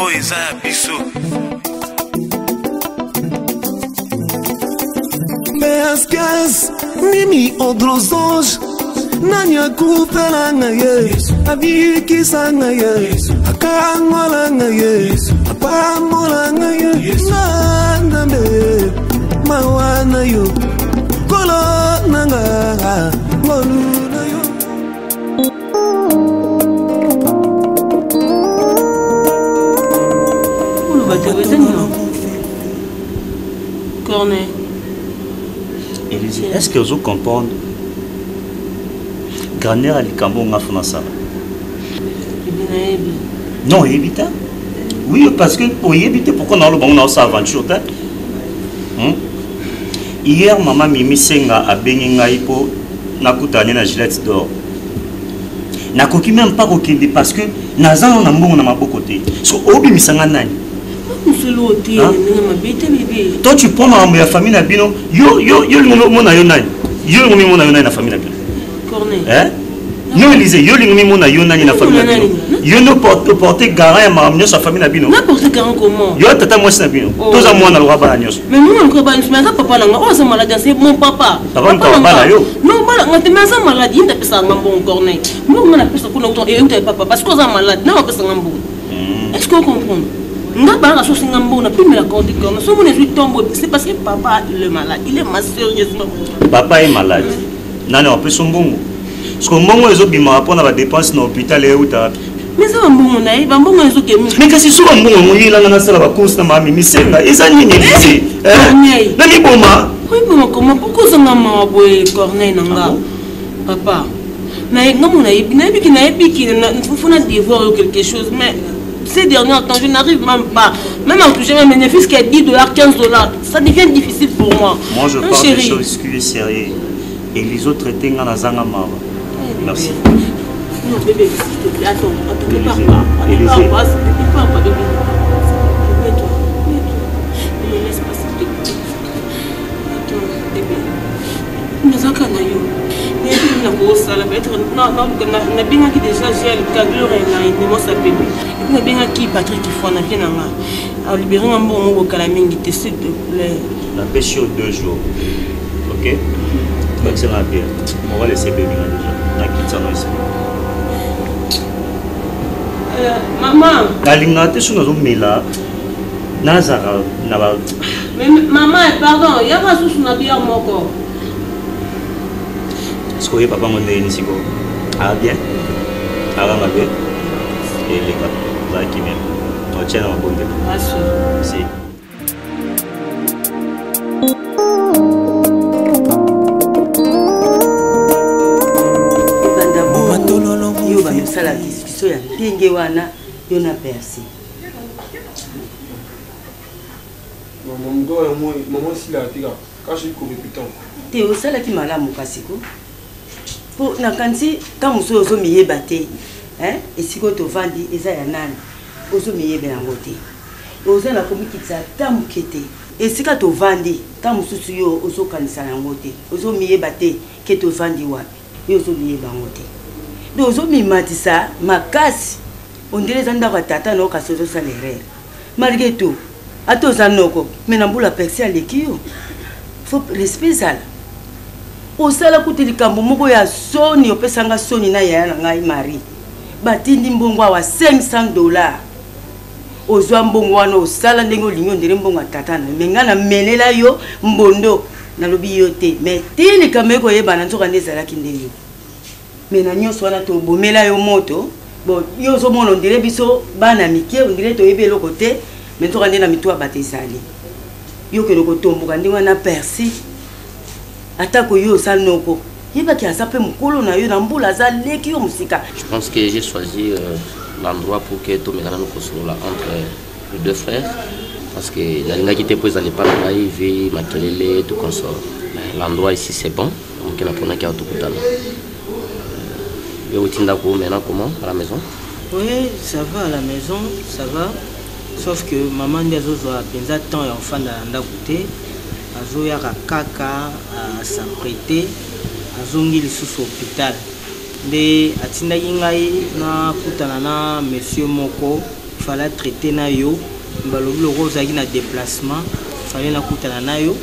Oh, eza ya biso. Measkas, Mimi Odrosange, Nanya Kupelanga ye, Abikisanga ye, Akamolanga ye, Apamolanga ye, Nandame, Mawana yo, Kolo Nanga, Moluna yo. Cornet. Élisée, est-ce que vous comprenez? Graner à l'Ikambo n'a pas ça. Non, éviter. Oui, parce que pour éviter, pourquoi on a le bon dans sa aventure. Hier, maman Mimi Senga a béni Ngaïpo, n'a coûté na Gillette d'or. N'a coquille même pas coquille parce que Nazan n'a bon n'a pas côté. So, Obi Misanga Nani. Toi tu prends ma famille na bino yo mon na yo nani yo ngomi mon na yo nani na famille na bino Cornet non Élisée yo ngomi mon na yo nani na famille na bino yo no porter garant ma amnio sa famille na bino na porter garant comment yo tata moi na bino tous à moi na loi ba nyos mais moi encore ba mais ça papa nanga oh ça maladie c'est mon papa papa ba yo non bala ngate mais ça maladie nda pesa ngambo Cornet moi na pesa kuna autant et tu papa parce que ça malade na pesa ngambo est-ce que vous comprenez? Nga bala so singambo na plus la compte que so mon esprit tombe c'est parce que papa il est malade il est mal sérieusement papa est malade nana on peut son bon parce que mon ezo bima rapona ba dépense na hôpital et uta mais ça mbongo na ba mbongo ezo ke mais kasi so mbongo mo yila na sala ba course na mami misenga eza nini lisi na ni boma oui boma comment pourquoi ça ngama boy Corneille nanga papa na ngamo na ibi na funa devoir quelque chose mais ces derniers temps, je n'arrive même pas. Même à toucher mes bénéfices qui est 10 $, 15 $, ça devient difficile pour moi. Moi, je parle des choses qui sont sérieuses. Et les autres traités dans la zanga mara. Merci. Non, bébé, s'il te plaît, attends, ne pars pas. Ne pars pas, bébé. Mets-toi. Ne me laisse pas, s'il te plaît. Attends, bébé. Nous avons qu'un aïe. Mais il n'a pas ça, non, bien qui déjà j'ai le cadeau et il ne m'a pas bébé. Il a bien qui Patrick qui faut en appeler à libérer un bon mot au calaming, s'il te plaît. La pêche sur 2 jours. Ok? Donc c'est la bien. On va laisser bébé là déjà. On quitte ça dans l'esprit. Maman. La ligne sur nos hommes là. Nazara, Naba. Mais maman, pardon, il y a pas sous son habillard mon corps. Est-ce que papa m'a dit ici quoi? Ah bien. Ah va bien. Et les gars. Qui même. On tient en bonne débat. Si. Yo ba yo sala discussion ya ndenge wana yo na persi. Maman si la tira. Quand je suis compétent. Te o sala ki malamu kasiko. Po na kanti ka muso zo miyeba te. Et si tu vends, ils ont un an. Ils ont mis un côté. Ils ont la communauté qui s'attend quitté. Et si tu vends, quand vous souciez, ils ont cancer en côté. Ils ont mis batté que tu vends du web. Ils ont mis un côté. Donc ils ont mis matissa, ma casse. On dirait que les tata n'ont qu'à se salaire. Malgré tout, à tous en oko, mais n'en boule la percer à l'équio. Faut respecter ça. Au salaire coûte du cambo, mon boy a sonné, au pesanga sonné na ya na ngai mari. Batindi mbongo wa $500 ozwa mbongo wana osala ndenge olingi ondele mbongo atatana menga na melela yo mbondo nalobi yo te mais tili kameko yebana nzoka nde ezalaki nde yo mais na nyonso wana tobomela yo moto bon yo ozomona ondele biso bana mike ondele toyebi eloko te mais nzoka nde na mitwa bato ezali yo kende kotomboka ndenge wana persi atako yo osali noko. Je pense que j'ai choisi l'endroit pour que tout le monde soit entre les deux frères. Parce que la qui était posée à l'époque, il makelele, tout comme ça. L'endroit ici c'est bon. Donc il y a un peu de temps. Maintenant comment à la maison? Oui, ça va à la maison, ça va. Sauf que maman des autres a pensé tant et enfant dans la goûter. Azoya kaka à s'apprêter. Azongi sous hôpital. Mais atinda yingai na kutana na monsieur Moko fallait traiter na yo balobi loko ozalaki na déplacement fallait nakutana na yo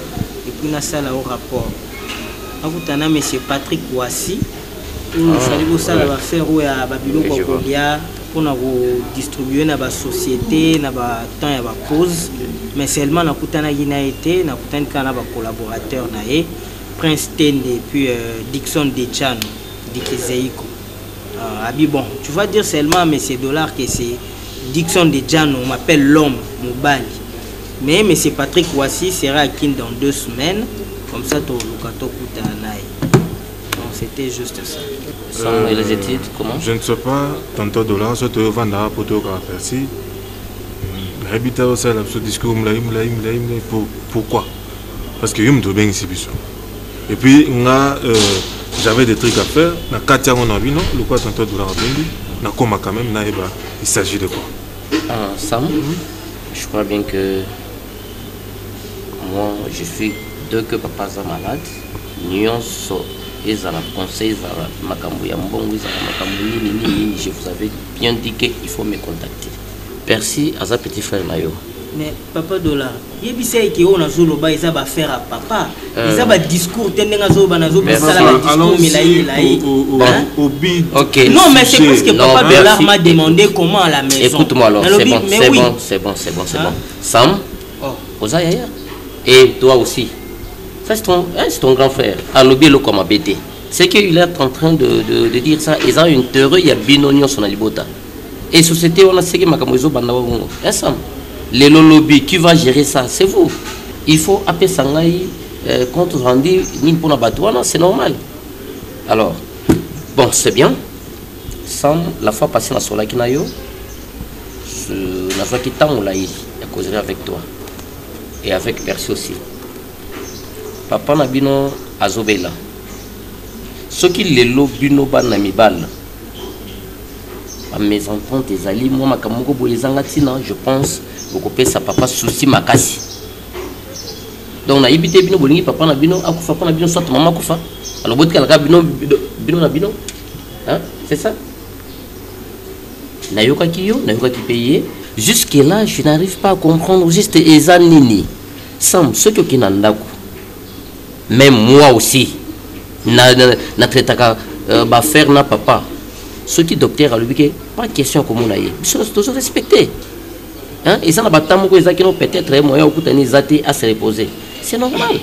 et puis nasala au rapport nakutana monsieur Patrick Wasi il fallait kosala bafaire oyo ya babiloko ya kolia mpona kodistribue na basociété na batemps ya bapause mais seulement nakutanaki na ye te nakutani kaka na bacollaborateur na ye Prince Tende et puis Dixon Dechano Dikezeiko abi bon tu vas dire seulement mais c'est dollar que c'est Dixon Dechano on m'appelle l'homme Mobali mais monsieur Patrick Wasi sera à Kin dans 2 semaines comme ça to lukato kutanai. C'était juste ça. Et les études, comment? Je ne sais pas, tantôt dollar, surtout au Vanda, pour tout faire ici. L'habitat au sein de ce discours, pourquoi? Parce que je me trouve bien ici. Et puis, j'avais des trucs à faire. Na Katia, on a vu, non? Le quoi, tantôt dollar, na Koma quand même, il s'agit de quoi? Sam, je crois bien que moi, je suis deux que papa est malade. Nyonso. Je vous avais bien dit qu'il faut me contacter. Percy, à sa petit frère Mayo. Mais papa Dollar, il y a qui ont azoloba ils va faire à papa. Ils ont discours tendenga zoba na zoba OK. Non mais c'est parce que papa Dollar m'a demandé comment à la maison. Écoute-moi alors, c'est bon. Sam, Ozaya et toi aussi. Ça c'est ton grand frère. Alobelo comme abété. C'est qu'il est en train de dire ça. Ils ont une théorie, il y a binonion sur la libota. Et société, on a ce que Makamozo Bandawo. Ensemble. Les lobby, qui va gérer ça? C'est vous. Il faut appeler Sangaï compte rendu Nimpona Batouana, c'est normal. Alors, bon, c'est bien. Sam, la fois passée dans Sola Kinayo, la fois qui t'a on l'a eu, il a causé avec toi. Et avec Percy aussi. Papa Nabino Azobela. Ce qui les lobino banamibal. Mes enfants, tes alliés, moi, ma kamoko boyezangatina, je pense, beaucoup de sa papa souci ma casse. Donc, on a évité bino bolingi, papa Nabino, akufa, papa Nabino, soit maman kufa. Alors, votre calca bino Nabino. Hein? C'est ça? Nayoka kiyo, nayoka ki paye. Jusque-là, je n'arrive pas à comprendre juste Ezanini. Sam, ce qui n'a même moi aussi, na traitaka ba faire na papa. Ce qui docteur a lui pas question comme on a eu. Je dois toujours respecter. Hein? Et ça n'a pas tant que ça qui peut-être moyen au coutani zati à se reposer. C'est normal.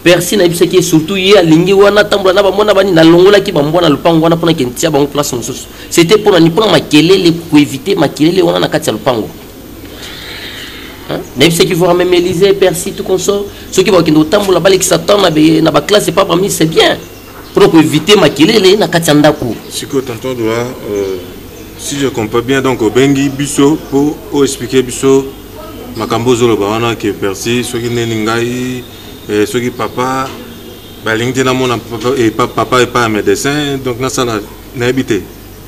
Personne n'a vu ce qui est surtout hier lingi wana tambla na ba mona bani na longola ki ba mbona lupango wana pona kentia ba place mususu. C'était pour ni pour makelele pour éviter makelele wana na kati ya lupango. Même ceux qui vont même Élysée, Percy, tout comme ça, ceux qui vont au temps là-bas, qui s'attendent dans la classe, c'est pas parmi, c'est bien. Pour éviter ma kilé, na katiandaku. Si que tantôt doit, si je comprends bien, donc au Bengi Bisso pour expliquer Bisso, Makambo Zolo Bawana qui est Percy, ceux qui n'engaï, ceux qui papa, balingé na mon papa est pas un médecin, donc na ça n'a habité,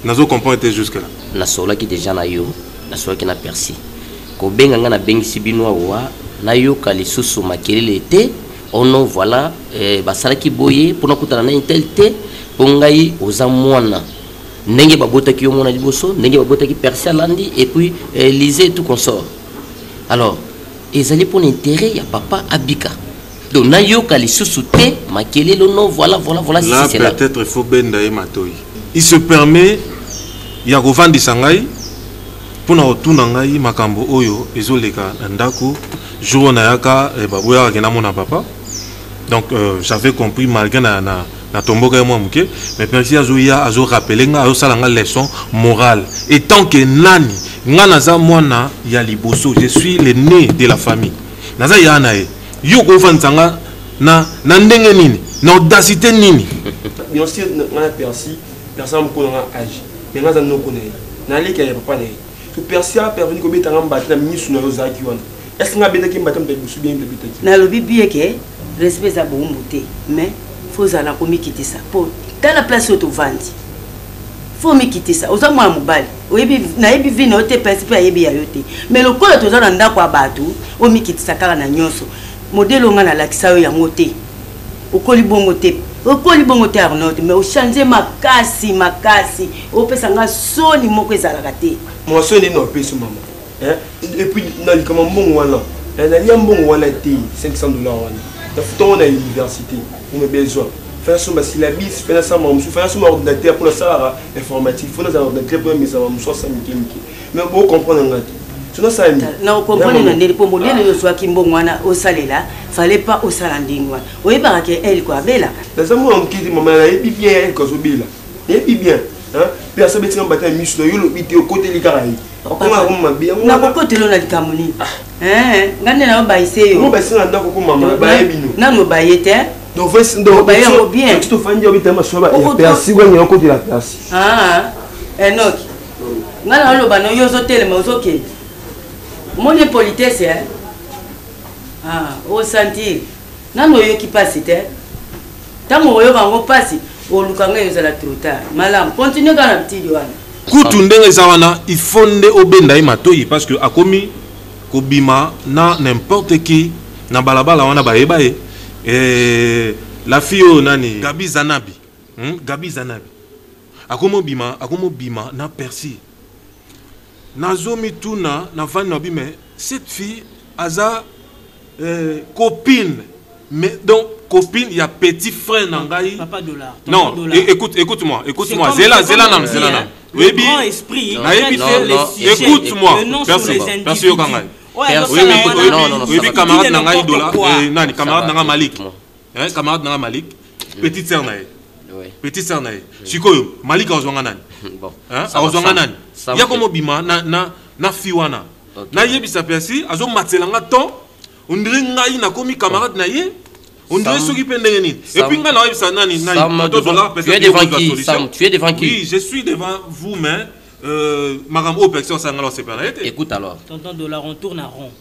na zo comprend était jusque là. Na sola qui déjà na yo, na sola qui na Percy. Ko benga na bengi sibinwa wa na yoka lisusu makelele te ono voilà basala ki boye pona kutana na intelite pongai oza mwana ndenge babota ki yo mwana liboso ndenge babota ki Percy landi et puis Élysée tout consort. Alors ezali pour l'intérêt ya papa Abika. Donc na yoka lisusu te makelele no voilà là, c'est là. Peut-être il faut benda et matoi. Il se permet ya kovandi sangai pour nous retourner makambo oyo ezoleka ndako jour na yaka baboya kena mona papa. Donc j'avais compris malgré na tomboka moi muke mais Percy azoya azo rappeler nga azo salanga leçon morale et tant que nani nga naza mwana ya liboso je suis le né de la famille naza ya na yo ko fansanga na ndenge nini na audacité nini bien sûr na Percy personne ko na âge mais nga za no ko na leka ya papa ne que Percy a pervenu ko betanga mbati na ministre na yozaki wana est-ce que nga betaki mbati mbe busu bien betaki na lobi bieke respect za bomboté mais faut ala ko mikiti ça pour dans la place auto vandi faut mikiti ça oza mwa mobali oyebi na yebi vina ote Percy pe yebi ya yote mais le kola toza na ndako abatu o mikiti ça kala na nyonso modèle nga na lakisa yo ya moté okoli bongo te okoli bongo te Arnaud mais o changer makasi o pesa nga soni moko ezalaka te moi soni no pesa maman et puis nali comme bon wana nali mbongo wana te $500 wana ta futon na université pour mes besoins faire son syllabus faire ça mon faire son ordinateur pour la salle informatique faut nos ordinateur pour mes amis 60 000 mais bon comprendre nga sinon ça non comprendre na ndeli pour modèle yo soit kimbongo wana o salela fallait pas au salandingwa oui parce que elle quoi bela les amours on qui maman elle est bien elle cause bela et puis bien hein personne betinga battre mission yo lo bité au côté les caray na côté lo na likamoni ngane na ba ise yo mo ba sina ndako ko mama ba ebino na no ba yete donc voici donc ba yo bien tu te fandi yo bitama soba ya persi kwa nyoko de la persi Enoch ngana lo ba no yo zo telema ozoke mon politesse au sentir nano yo qui passe te tango yo kango passe o lukanga yo zala trop tard malam continue kana petit wana kutu ndenge zawana ifonde obenda imatoyi parce que akomi kobima na n'importe qui na balabala wana bayeba la fille nani Gabi Zanabi akomo bima na Percy nazomi tuna na fani na bime cette fille aza copine mais donc copine il y a petit frère nangai Papa Dollar non écoute-moi zela nan oui grand esprit écoute-moi merci yokangai oui camarade nangai Dollar nani camarade nanga Malik petite sœur nae petite sœur nae sikoyo Malik azonga nani bon azonga nani ya komo bima na fiwana na yebisa Percy azo matelanga ton on dirait ngai na komi camarade na ye on dirait ceux qui pendent nini et puis nga na yebisa nani tu es devant qui oui je suis devant vous mais Marambo personne ça ngalo c'est pas écoute alors tonton Dollar on tourne en rond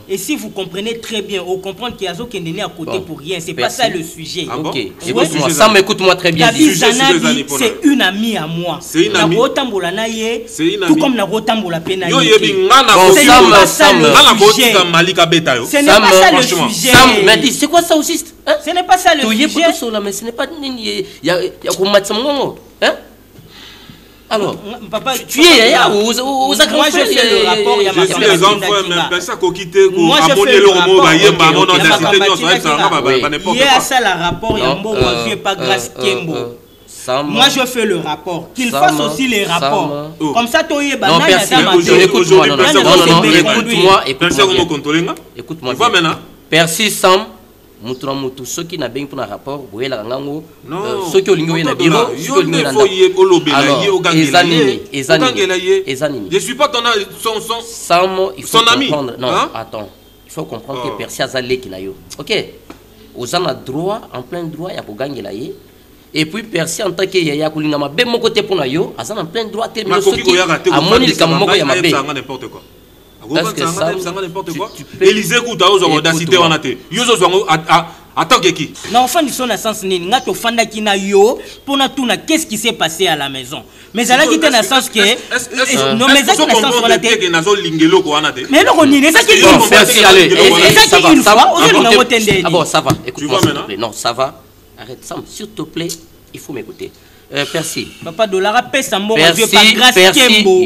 et si vous comprenez très bien on comprend qu'il y a zo qui est né à côté pour rien c'est pas ça le sujet OK écoute-moi ça m'écoute-moi très bien c'est une amie à moi c'est une amie rotambola na ye tout comme na rotambola pe na ye yo yebi ngana ko Malika beta yo ce n'est pas ça le sujet Sam mais dis c'est quoi ça aussi ce n'est pas ça le sujet mais ce n'est pas il y a ko matsamongo alors papa tu es là aux moi je fais le rapport il y a je suis les enfants même personne ko quitter ko amoni le romo ba yemba non densité non ça ba n'importe quoi ça la rapport ya mbo vient pas grâce Kembo moi je fais le rapport qu'il fasse aussi les rapports comme ça toi yeba non écoute-moi Percy Sam mutura mutu soki na bengi pona rapport boyela ngango soki olingo na bureau soki olingo na ezanini je suis pas ton Sam il faut ami non attends il faut comprendre que Percy azaleki na yo OK aux en a droit en plein droit ya kogangela ye et puis Percy en tant que ya kulinga mabe moko te pona yo azana en plein droit terminer soki amoni likamo moko ya mabe n'importe quoi n'importe quoi Élysée kuta ozo audacité wana te yozo zwango attends qui non enfin ils sont na sens nini ngato fanda kina yo pona tuna qu'est-ce qui s'est passé à la maison mais ça là qui était na sens que non mais ça qui na sens wana te que nazo lingelo ko wana te mais non nini ça qui une fois ah bon ça va écoute-moi non ça va arrête Sam s'il te plaît il faut m'écouter Percy Papa Dollar apesa mbongo Dieu pas grâce Kembo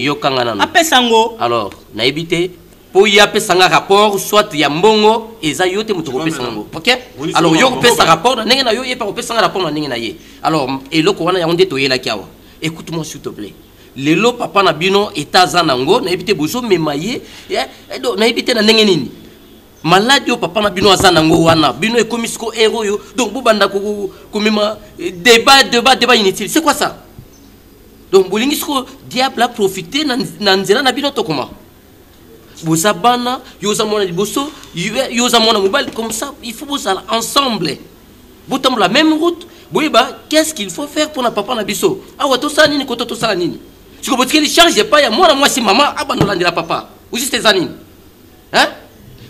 apesango alors na éviter pour y apesa nga rapport soit ya mbongo eza yote mutu ko pesa ngo OK alors yo ko pesa rapport na ndenge na yo yepa ko pesa nga rapport na ndenge na ye alors eloko wana ya onde to yela kiawa écoute-moi s'il te plaît lelo papa na bino etaza nango na éviter bozo memaye na éviter na ndenge nini malade papa na bino azana ngo wana bino ekomisiko héros yo donc bobanda ko komema débat inutile c'est quoi ça donc bolingi siko diable a profité na nzela na bino to comment bozabana yoza mona liboso yoza mona mobile comme ça il faut vous aller ensemble vous tombez la même route boyeba qu'est-ce qu'il faut faire pour na papa na biso awa to sala nini ko to sala nini siko botiki li charge pas ya moi si maman abanola ndela papa ou juste zanini hein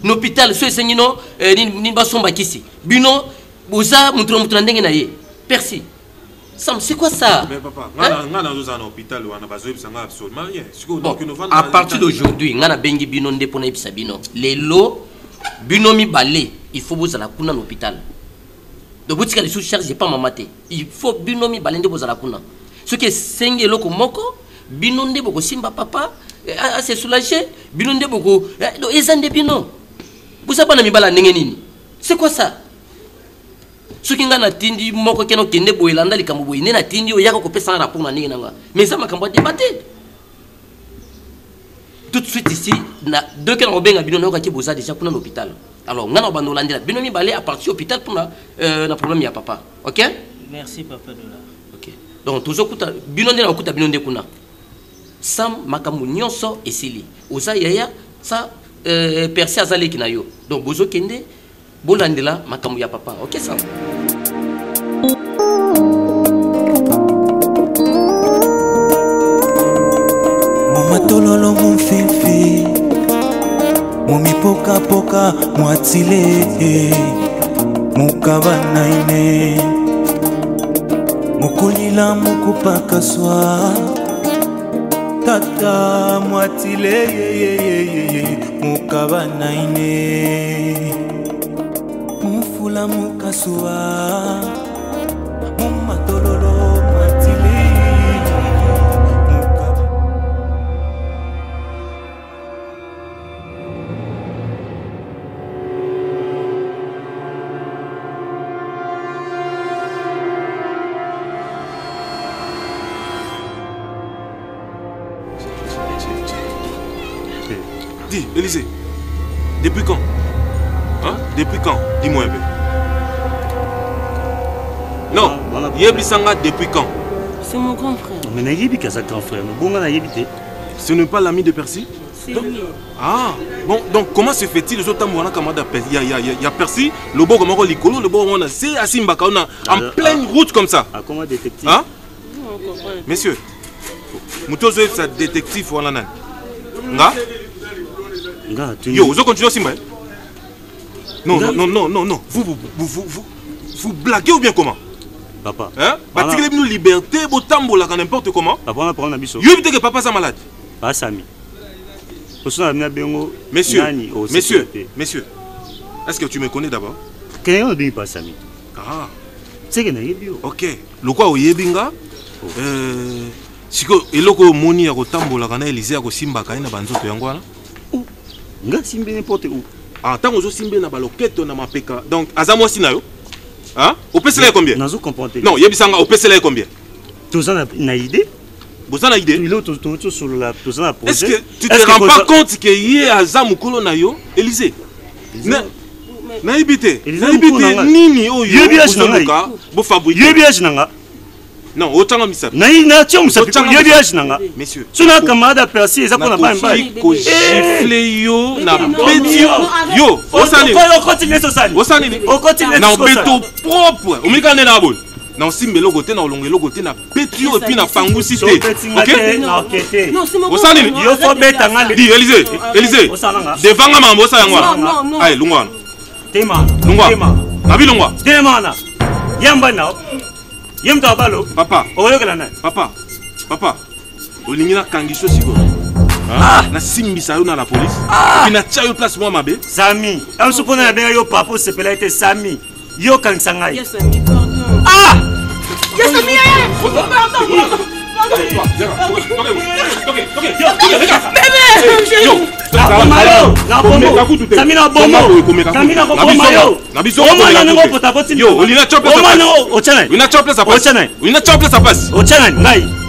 l'hôpital so esengino ni basomba kisi bino boza mutu ndenge na ye Percy Sam c'est quoi ça mais papa ngana zo za na hôpital wana bazoyebisanga absolument rien à partir d'aujourd'hui ngana bengi bino nde pona ebisa bino lelo bino mi balé il faut vous ala kuna l'hôpital donc botika les sous-charges j'ai pas mamate il faut binomi balende bozala kuna ce qui senge loko moko binonde boko simba papa a se soulager binonde boko donc ezande bino busa bana mibala ndenge nini c'est quoi ça ce qui nga na tindi moko keno kende boyelanda likambo boyine na tindi o yaka ko pesa rapport na ndenge nanga mais ça makambo débattre tout de suite ici na deux cas on benga bino na ki boza déjà pour l'hôpital alors nga na bando landela bino mi balé à partir hôpital pour na problème ya papa OK merci papa Dola OK donc toujours kuta bino ndela kuta bino nde kuna sam makambo nyonso esili oza yaya ça percer azali kinayo donc bozo kende bolandela makambo ya papa OK ça Tololo mon fifi Momi poka poka mwatile Mukabana ine Mukulila mukupaka swa Tata mwatile Mukabana ine Mufula mukaswa Muma tololo mwatile Dis, Élysée, depuis quand? Hein? Depuis quand? Dis-moi un peu. Non, Yebisanga, depuis quand? C'est mon grand frère. Mais Nayebi qu'à sa grand frère, bon Nayebi. Ce n'est pas l'ami de Percy? C'est lui. Ah, bon, donc comment se fait-il les autres mois Kamada Percy? Il y a Percy, le beau comme Licolo, le beau on a c'est Asimbaka, on a en pleine route comme ça. Ah, comment détective? Hein? Messieurs, Moutozo est sa détective ou en Nga? Yo, vous continuez Simba? Non, non, non, non, non. Vous blaguez ou bien comment? Papa. Hein? Battez nous liberté, beau tambo là, n'importe comment. Papa, on a parlé d'Abisso. Yo, peut-être que papa est malade. Pas Sami. Messieurs, messieurs, messieurs, est-ce que tu me connais d'abord? Quand on dit pas Sami. Ah. C'est que Nayebi. Ok. Le quoi au Yebinga? Siko eloko moni ya kotambola kana Élysée ya kosimba kaina banzoto yango wana? Nga simbe n'importe où. Ah, tant ozo simbe na baloketo na mapeka. Donc azamo sinayo? Hein? Au PCL combien? Nazo comprendre. Non, Yebisanga au PCL combien? Tu as une idée? Vous avez une idée? Il est sur la projet. Est-ce que tu te rends pas compte que hier azamukolo na yo Élysée? Naibité. Naibité nini oyo? Yebiage nanga. Bo fabriquer. Yebiage nanga. Non, autant misa. Na tia musapi. Yebiage nanga. Messieurs. Suna camarade Percy eza ko na ba mba. Ko gifle yo na petit yo. Osani. On continue ça sani. Osani. On continue. Na beto propre. O mikane na bol. Na osimbelo côté na olongelo côté na petit et puis na pangusi te. OK? Non, c'est mon Osani. Yo faut beta nga. Dis Élysée. Élysée. Devant nga mambo sa yango. Non, non. Allez, lungwa. Tema. Lungwa. Abi lungwa. Tema na. Yamba na. Yemta balo. Papa. Oyokela na. Papa. Papa. Olingina kangiso siko. Na simbisa yo na la police. Puis na tia yo place moi mabe. Sami. Am supona na benga yo papa se pela ete Sami. Yo kangisanga. Yes, ami, pardon. Ah! Yes, ami, pardon.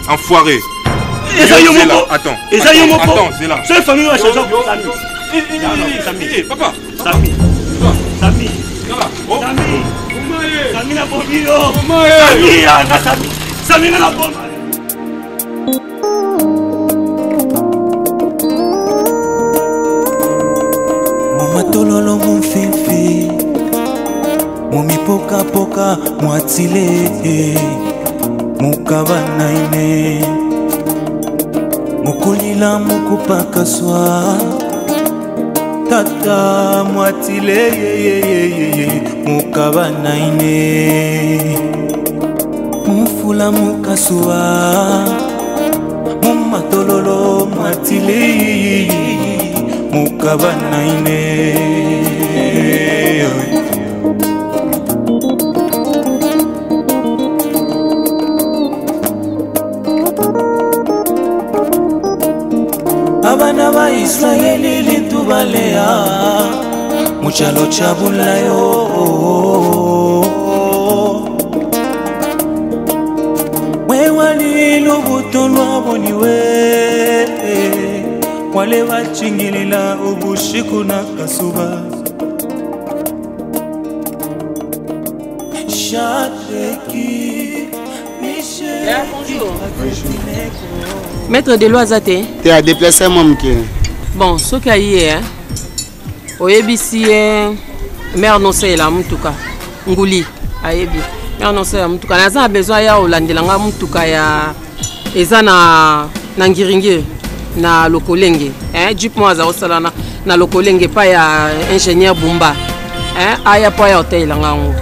Enfoiré. Attends. C'est famille va changer. Papa. Sami na bobi yo. Sami na bobi. Mama tololo mon fifi. Momi poka poka mwatile. Mukabana ine. Mukulila mukupaka swa. Tata mwatile mukabana ine mufula mukasua mumatololo mwatile mukabana ine abana ba Israeli litubalea muchalo chabulayo wewali lubuto lwaboniwe wale wachingilila ubushiku na kasuba Maître de Loisate. Tu as déplacé mon pied. Bon, ce qu'il y a, Oyebisi, mère non c'est la mutuka, Nguli, Ayebi, mère non c'est la mutuka. Naza a besoin ya Olandelanga mutuka ya ezana nangiringi na lokolenge. Jeep moi za osalana na lokolenge pa ya ingénieur Bumba. Aya pa ya hotel langa ngo.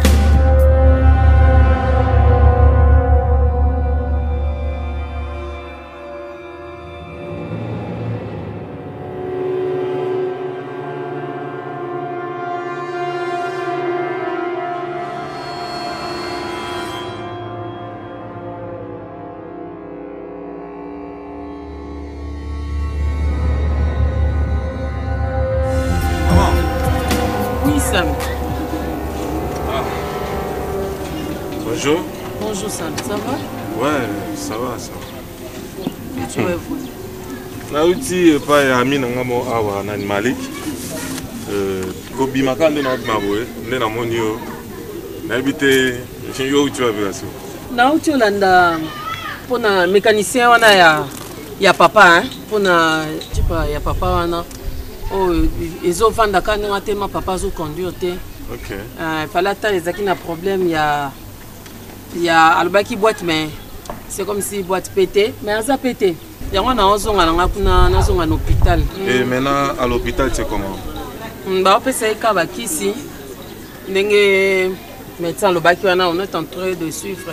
Bonjour. Bonjour Sam, ça va? Ouais, ça va, ça va. Et tu es vous? Nauti pa ya ami nanga mo awa na Malik. Kobi makande na maboe, nde na moni yo. Na habité yo tu as vu ça. Nauti olanda pona mécanicien wana ya papa hein, pona tipa ya papa wana. Oh, ezo vanda kana tema papa zo conduire te. OK. Fallait attendre les aki na problème il y a albaki boîte mais c'est comme si boîte pété mais ça pété. Il y a un ozonga na zonga na hôpital. Et maintenant à l'hôpital c'est comment? Ba opesa ka bakisi ndenge médecin lobaki wana on est en train de suivre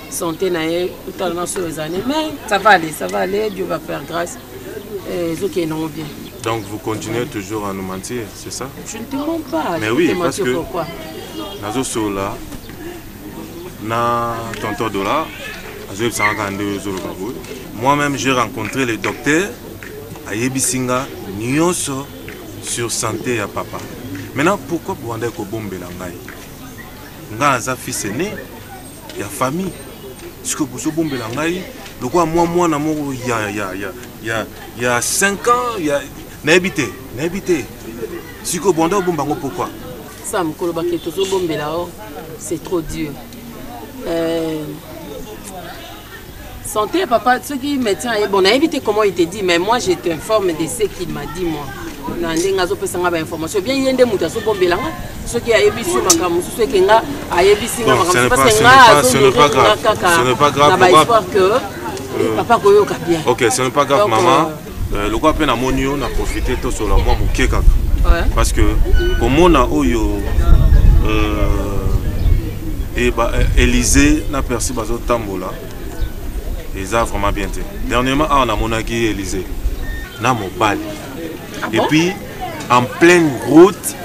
santé na ye totalement sur les années mais ça va aller, Dieu va faire grâce. Et OK non bien. Donc vous continuez toujours à nous mentir, c'est ça? Je ne te mens pas. Mais oui, parce que pourquoi? Nazo Sola, na tonton Dola, moi-même j'ai rencontré le docteur à Yebisinga, Nyonso sur santé à papa. Maintenant, pourquoi vous andez ko bombe la ngai? Nga za fils aîné, il y a famille. Ce que vous bombe la ngai, le quoi moi na mo il y a 5 ans, il y a n'habité. Si que bon bombango pourquoi? Ça me colle baké tout bombe là, c'est trop dur. Santé papa, ce qui médecin bon, on a évité comment il te dit, mais moi je t'informe de ce qu'il m'a dit moi. Nandenga zo pesa ngaba information bien yende muta so bombe là. Ce qui a ébisu makamu, ce qui nga a ébisu makamu parce que ce n'est pas grave. Ce n'est pas grave. Pourquoi que papa koyoka bien. OK, ce n'est pas grave maman. Le quoi peine à monio na profiter tout sur la moi muké kaka. Parce que comme on a oyo et Élysée n'a perçu bazo tambola. Ils ont vraiment bien été. Dernièrement, on a monaki Élysée. Na mobile. Et puis en pleine route,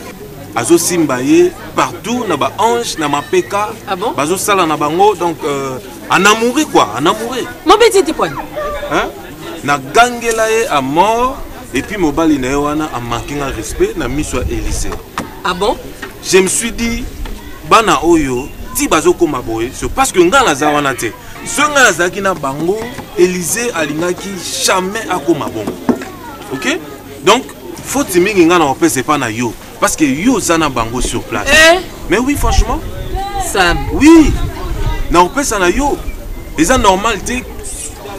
azo simbaye partout na ba ange na ma peka. Bazo sala na bango donc en amouré quoi, en amouré. Mon petit point. Hein? Na gangelaye à mort et puis mobile na wana a manqué un respect na miso Élysée. Ah bon? Je me suis dit bana oyo ti bazo koma boye, c'est parce que nga na zawana te. Ce nga zaki na bango Élysée alingaki jamais akoma bongo. OK? Donc faut timingi nga na opese pas na yo parce que yo zana bango sur place. Mais oui franchement Sam. Oui. Na opese na yo. C'est normal te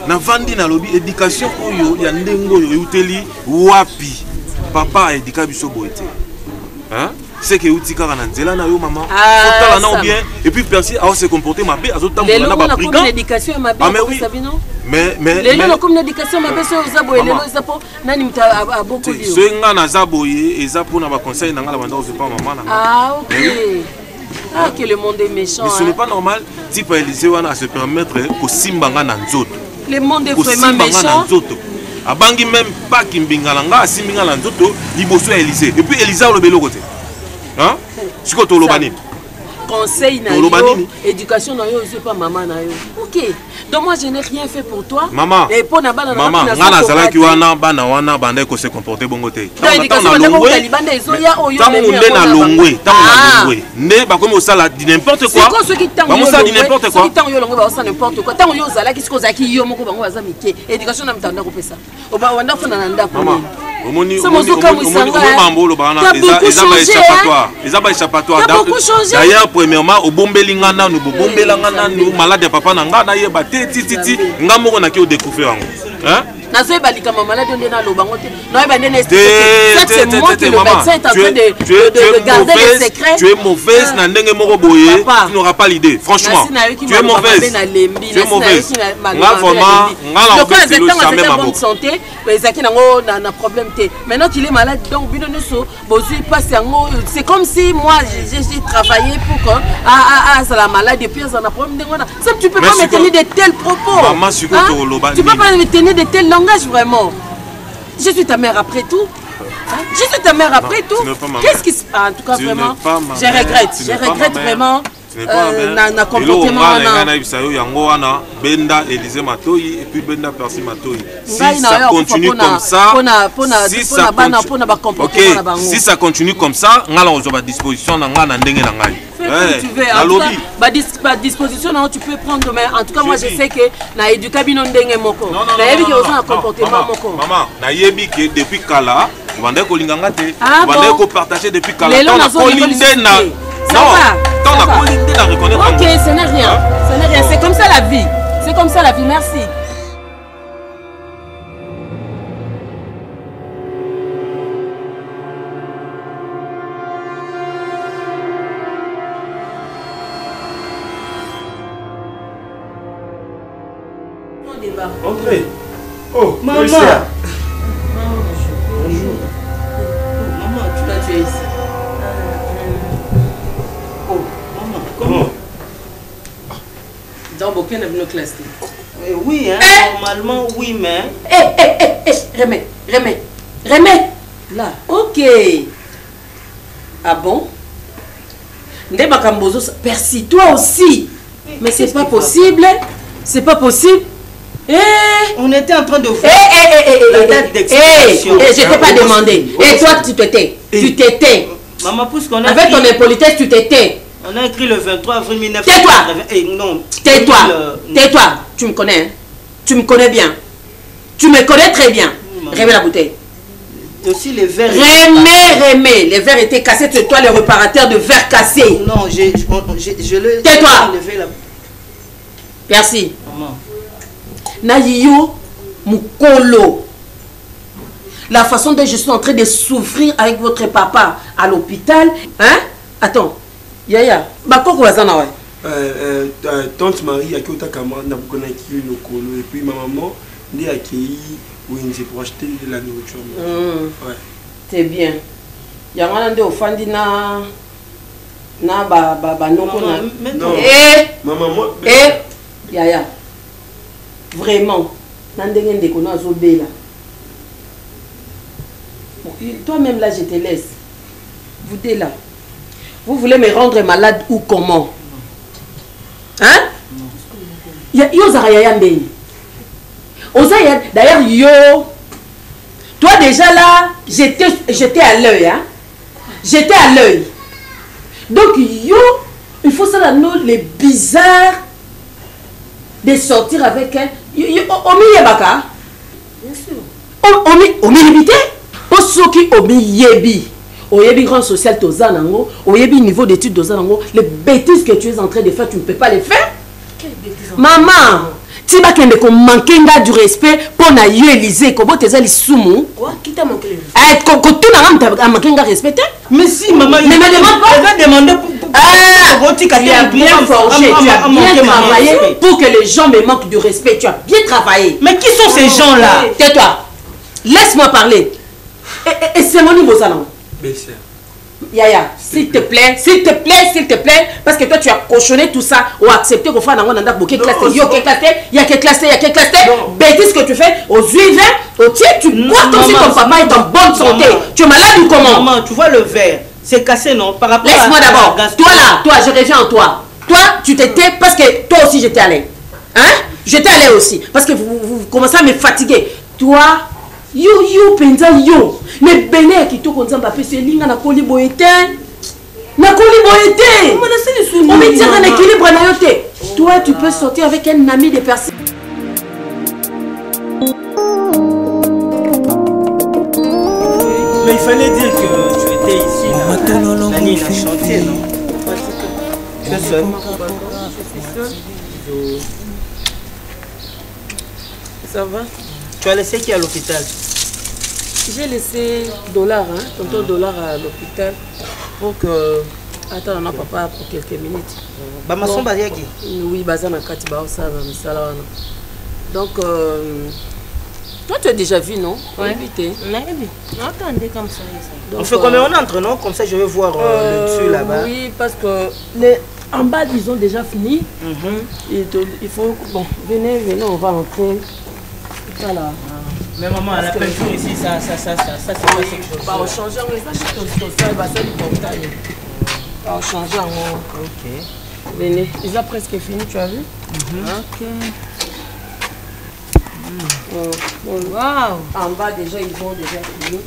na vandi na lobby éducation oyo ya ndengo yo uteli wapi. Papa éduka biso boete. Hein? C'est que tu as na nzela na yo maman. Faut na bien et puis persi a se comporter ma bé azotambola na ba brigand. L'éducation ma bé ça non? Mais les comme l'éducation ma bé so zaboye lelo zapo nani mta a beaucoup lieu. Ce nga na zaboye eza pour na ba conseil na ngala banda o pas maman na. Ah OK. Ah que le monde est méchant. Mais ce n'est pas normal type Élysée wana à se permettre ko simbanga na nzoto. Le monde est vraiment méchant. Abangi même pas kimbingala nga simbinga na nzoto liboso Élysée et puis Élysée le belo côté. Hein? Ce que tu as conseil na yo, éducation na yo, c'est pas maman na yo. OK. Donc moi je n'ai rien fait pour toi. Maman. Et pour na bana maman, ngana zala ki wana bana wana banda ko se comporter bongo te. Tant na longwe. Na longwe, tant na longwe. Ne ba comme ça la n'importe quoi. C'est ceux qui tant ba ça dit n'importe quoi. Ceux qui tant yo longwe ba ça n'importe quoi. Tant yo zala ki siko zaki yo moko bango baza mike. Éducation na mtanda ko pesa. Oba wanda fona na ndako. Maman. Omoni mambolo bana eza ba échappatoire. D'ailleurs premièrement au bombeli ngana nous bombela ngana nous malade papa na ngana yeba te titi ngamoko na ki o découvrir yango. Hein? C'est moi qui le médecin est en train de garder les secrets. Tu es mauvaise, tu n'auras pas l'idée. Franchement, tu es mauvaise. Tu es mauvaise. Maintenant qu'il est malade, donc c'est comme si moi j'ai travaillé pour que la maladie puis ça n'a problème. Tu peux pas me tenir de tels propos. Tu peux pas me tenir de tels langages vraiment. Je suis ta mère après tout. Je suis ta mère après tout. Qu'est-ce qui se passe? En tout cas, vraiment, je regrette vraiment. Na comportement Benda Élysée Matoyi et puis Benda Percy Matoyi. Si ça continue comme ça, si ça continue comme ça, on a à disposition dans la tu veux, à disposition, tu peux prendre, mais en tout cas, moi je sais que na éducation ndenge moko. Na yebi que on comportement moko. Maman, na yebi que depuis kala, on va kolinganga te, on va partager depuis kala. Non, ok, ce n'est rien. Ce n'est rien. C'est comme ça la vie. C'est comme ça la vie. Merci. Entrez. Oh, maman. Bonjour. Maman, tu es ici. Comment? Donc, aucun n'est venu classe. Oui, hein, normalement, oui, mais... Remets. Là, ok. Ah bon? Percy, toi aussi. Mais c'est pas possible. C'est pas possible. On était en train de voir la date d'expiration. Je t'ai pas demandé. Et toi, tu t'étais. Tu t'étais. Maman, puisqu'on a avec ton impolitesse, tu t'étais. On a écrit le 23 avril 1980. Tais-toi. Tais-toi. Tu me connais. Hein? Tu me connais bien. Tu me connais très bien. Remets la bouteille. Aussi les verres. Remets. Les verres étaient cassés. C'est toi le réparateur de verres cassés. Non, je le... Tais-toi. Merci. Maman. Naïyo Mukolo. La façon dont je suis en train de souffrir avec votre papa à l'hôpital. Hein? Attends. Yaya. Bakoko wazana ouais. Tante Marie a qui Otakama n'a pas connu le colo et puis ma maman n'est accueillie pour acheter de la nourriture. Ouais. C'est bien. Yamana de ofandi na ba noko na. Non. Maman moi. Yaya. Vraiment. Nandenge ndeko na zobela. Toi-même là je te laisse. Vous deux là. Vous voulez me rendre malade ou comment? Hein? Yo Zaraya Mbeni. D'ailleurs, yo. Toi déjà là, j'étais à l'œil. Hein? J'étais à l'œil. Donc, yo, il faut ça là, les bizarres de sortir avec elle. Omi Yebaka? Bien sûr. Omi Yebite? Pour ceux qui Omi Yebi. Oyebi grand social tozanango, oyebi niveau d'études tozanango, les bêtises que tu es en train de faire, tu ne peux pas les faire. Quelle bêtise? Maman, tu vas kende ko manquer du respect pour na yo Élysée, ko bote zali sumu. Quoi? Qui t'a manqué le respect? Ko tout na manquer respecter? Mais si maman, ne me demande pas. Elle va demander pour tu as bien forgé, tu as bien travaillé pour que les gens me manquent du respect. Tu as bien travaillé. Mais qui sont ces gens-là? Tais-toi. Laisse-moi parler. Et c'est mon niveau ça non? Yaya, s'il te plaît, parce que toi tu as cochonné tout ça ou accepté qu'on fasse un nanda pour qu'il classe, il y a que classé, bêtise que tu fais, aux juifs, au tiers, tu bois comme si ton papa est en bonne santé. Tu es malade ou comment? Maman, tu vois le verre, c'est cassé non? Par rapport laisse-moi d'abord, toi là, je reviens en toi. Toi, tu t'étais parce que toi aussi j'étais allé. Hein? J'étais allé aussi. Parce que vous commencez à me fatiguer. Toi, yo, penza, yo. Mais Béné, qui te content, papa, c'est linga na koli boyete. Na koli boyete. On me tient un équilibre na yote. Toi, tu peux sortir avec un ami de personnes. Mais il fallait dire que tu étais ici, la nuit, la chantier, non? Tu es seul? Ça va? Tu as laissé qui à l'hôpital? J'ai laissé Dollar, hein, tonton Dollar à l'hôpital pour que... Attends, on a papa pour quelques minutes. Bamason Bariaki? Oui, Bazana Katiba, ça va, donc, toi, tu as déjà vu, non? Oui. Attendez comme ça. Donc, on fait combien on entre, non? Comme ça, je vais voir le dessus là-bas. Oui, parce que en bas, ils ont déjà fini. Il faut... Bon, venez, on va entrer. Voilà. Mais maman, la peinture ici, ça, c'est pas ce que je veux. On change, on change. Ok. Venez, ils ont presque fini, tu as vu? Ok. Waouh! En bas, déjà, ils ont déjà fini.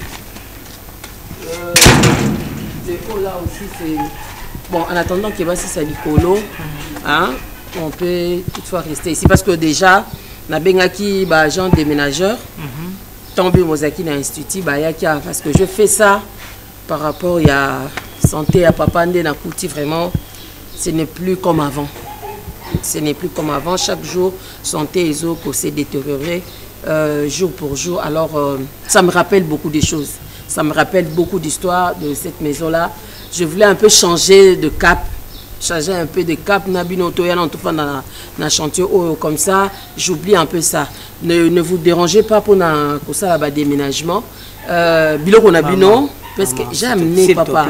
Le haut là aussi, c'est... Bon, en attendant qu'il va si c'est Nicolo, hein, on peut toutefois rester ici parce que déjà, na bengaki ba agent déménageur, tombé mozaki na institut ba yaki parce que je fais ça par rapport à santé à papa ndé na kuti vraiment, ce n'est plus comme avant. Ce n'est plus comme avant. Chaque jour, santé et eaux s'est détériorée jour pour jour. Alors, ça me rappelle beaucoup de choses. Ça me rappelle beaucoup d'histoires de cette maison-là. Je voulais un peu changer de cap. Changer un peu de cap. Nabino Toya dans le chantier comme ça. J'oublie un peu ça. Ne vous dérangez pas pour ça là-bas déménagement. Biloko Nabino. Parce que j'ai amené papa.